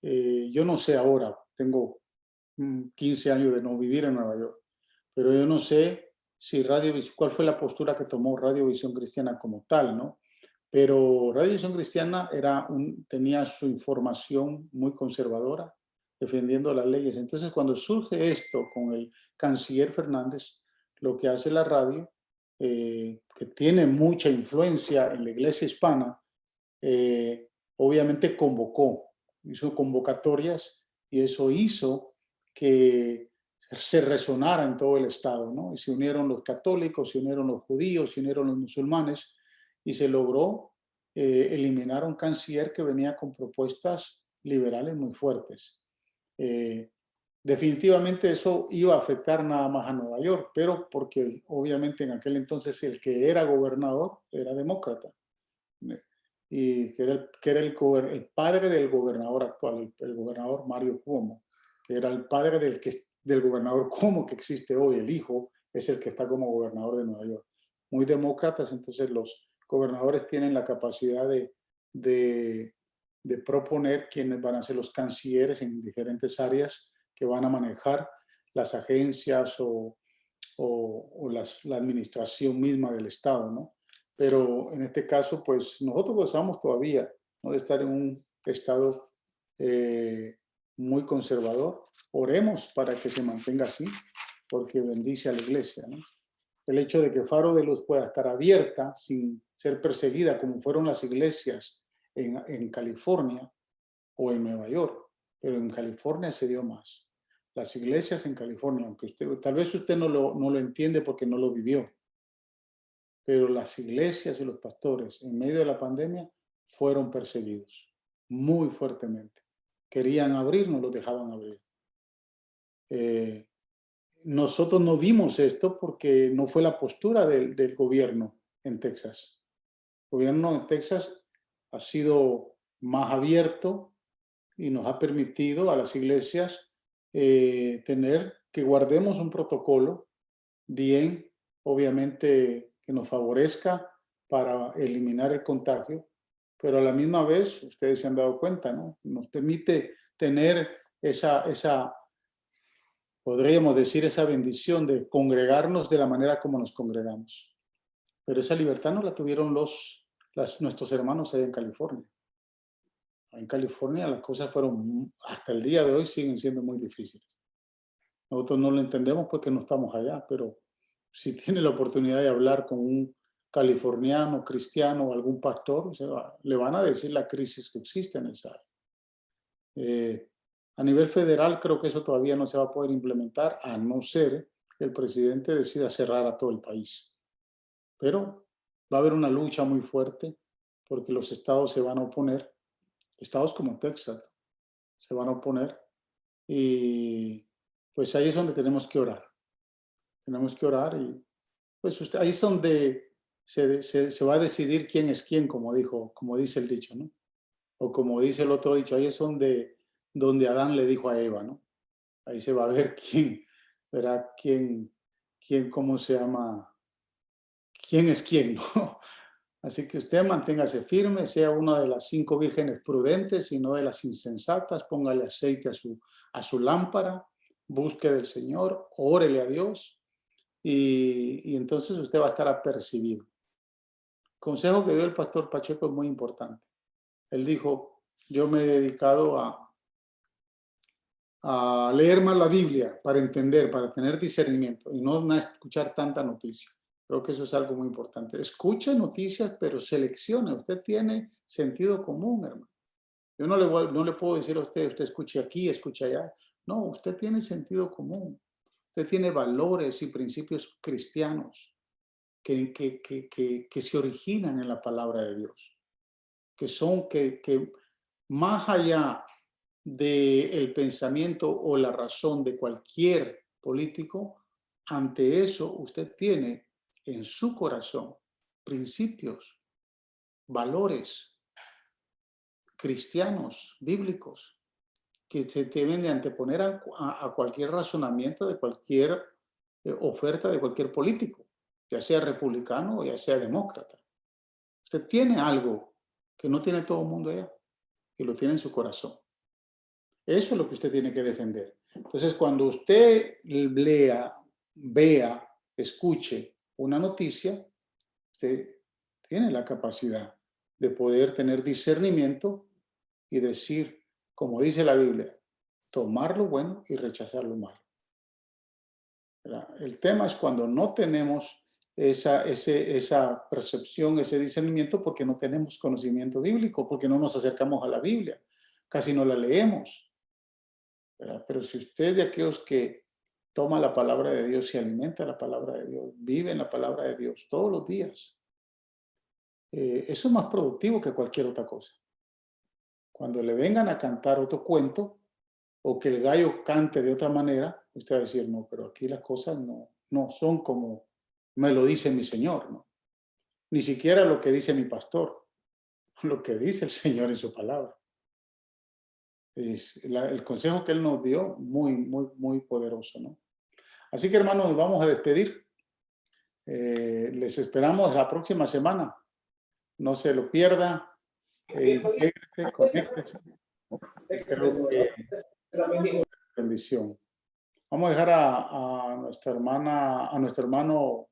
yo no sé ahora, tengo 15 años de no vivir en Nueva York, pero yo no sé si cuál fue la postura que tomó Radio Visión Cristiana como tal, ¿no? Pero Radio Visión Cristiana tenía su información muy conservadora, defendiendo las leyes. Entonces, cuando surge esto con el canciller Fernández, lo que hace la radio, que tiene mucha influencia en la iglesia hispana, obviamente hizo convocatorias y eso hizo que se resonara en todo el estado, ¿no? Y se unieron los católicos, se unieron los judíos, se unieron los musulmanes y se logró eliminar a un canciller que venía con propuestas liberales muy fuertes. Definitivamente eso iba a afectar nada más a Nueva York, pero porque obviamente en aquel entonces el que era gobernador era demócrata y que era el padre del gobernador actual, el gobernador Mario Cuomo, que era el padre del gobernador Cuomo que existe hoy. El hijo es el que está como gobernador de Nueva York. Muy demócratas, entonces los gobernadores tienen la capacidad de proponer quiénes van a ser los cancilleres en diferentes áreas que van a manejar las agencias o la administración misma del Estado, ¿no? Pero en este caso, pues nosotros gozamos todavía, ¿no?, de estar en un estado muy conservador. Oremos para que se mantenga así, porque bendice a la iglesia, ¿no? El hecho de que Faro de Luz pueda estar abierta sin ser perseguida, como fueron las iglesias en California o en Nueva York, pero en California se dio más. Las iglesias en California, aunque tal vez usted no lo entiende porque no lo vivió, pero las iglesias y los pastores en medio de la pandemia fueron perseguidos muy fuertemente. Querían abrir, no los dejaban abrir. nosotros no vimos esto porque no fue la postura del gobierno en Texas. El gobierno en Texas ha sido más abierto y nos ha permitido a las iglesias tener que guardemos un protocolo bien, obviamente que nos favorezca para eliminar el contagio, pero a la misma vez, ustedes se han dado cuenta, ¿no? Nos permite tener esa podríamos decir, esa bendición de congregarnos de la manera como nos congregamos. Pero esa libertad no la tuvieron nuestros hermanos allá en California. En California las cosas fueron, hasta el día de hoy, siguen siendo muy difíciles. Nosotros no lo entendemos porque no estamos allá, pero si tiene la oportunidad de hablar con un californiano, cristiano o algún pastor, le van a decir la crisis que existe en esa área. A nivel federal creo que eso todavía no se va a poder implementar, a no ser que el presidente decida cerrar a todo el país. Pero va a haber una lucha muy fuerte porque los estados se van a oponer, estados como Texas se van a oponer, y pues ahí es donde tenemos que orar. Tenemos que orar y pues ahí es donde se va a decidir quién es quién, como dice el dicho, ¿no? O como dice el otro dicho, ahí es donde Adán le dijo a Eva, ¿no? Ahí se va a ver quién, verá cómo se llama, quién es quién, ¿no? Así que usted manténgase firme, sea una de las 5 vírgenes prudentes y no de las insensatas, póngale aceite a su lámpara, busque del Señor, órele a Dios y entonces usted va a estar apercibido. El consejo que dio el pastor Pacheco es muy importante. Él dijo, yo me he dedicado a leer más la Biblia para entender, para tener discernimiento y no escuchar tanta noticia. Creo que eso es algo muy importante. Escuche noticias, pero seleccione. Usted tiene sentido común, hermano. Yo no le puedo decir a usted escuche aquí, escuche allá. No, usted tiene sentido común. Usted tiene valores y principios cristianos que se originan en la palabra de Dios. Que más allá del pensamiento o la razón de cualquier político, ante eso usted tiene en su corazón principios, valores cristianos, bíblicos, que se deben de anteponer a cualquier razonamiento de cualquier oferta de cualquier político, ya sea republicano o ya sea demócrata. Usted tiene algo que no tiene todo el mundo allá, y lo tiene en su corazón. Eso es lo que usted tiene que defender. Entonces, cuando usted lea, vea, escuche una noticia, usted tiene la capacidad de poder tener discernimiento y decir, como dice la Biblia, tomar lo bueno y rechazar lo malo. El tema es cuando no tenemos esa percepción, ese discernimiento, porque no tenemos conocimiento bíblico, porque no nos acercamos a la Biblia, casi no la leemos. Pero si usted es de aquellos que toma la palabra de Dios, se alimenta la palabra de Dios, vive en la palabra de Dios todos los días, eso es más productivo que cualquier otra cosa. Cuando le vengan a cantar otro cuento o que el gallo cante de otra manera, usted va a decir, no, pero aquí las cosas no son como me lo dice mi Señor, ¿no? Ni siquiera lo que dice mi pastor, lo que dice el Señor en su palabra. El consejo que Él nos dio, muy, muy, muy poderoso, ¿no? Así que, hermanos, nos vamos a despedir. Les esperamos la próxima semana. No se lo pierda. Conéctese. Espero que bendición. Vamos a dejar a nuestra hermana, a nuestro hermano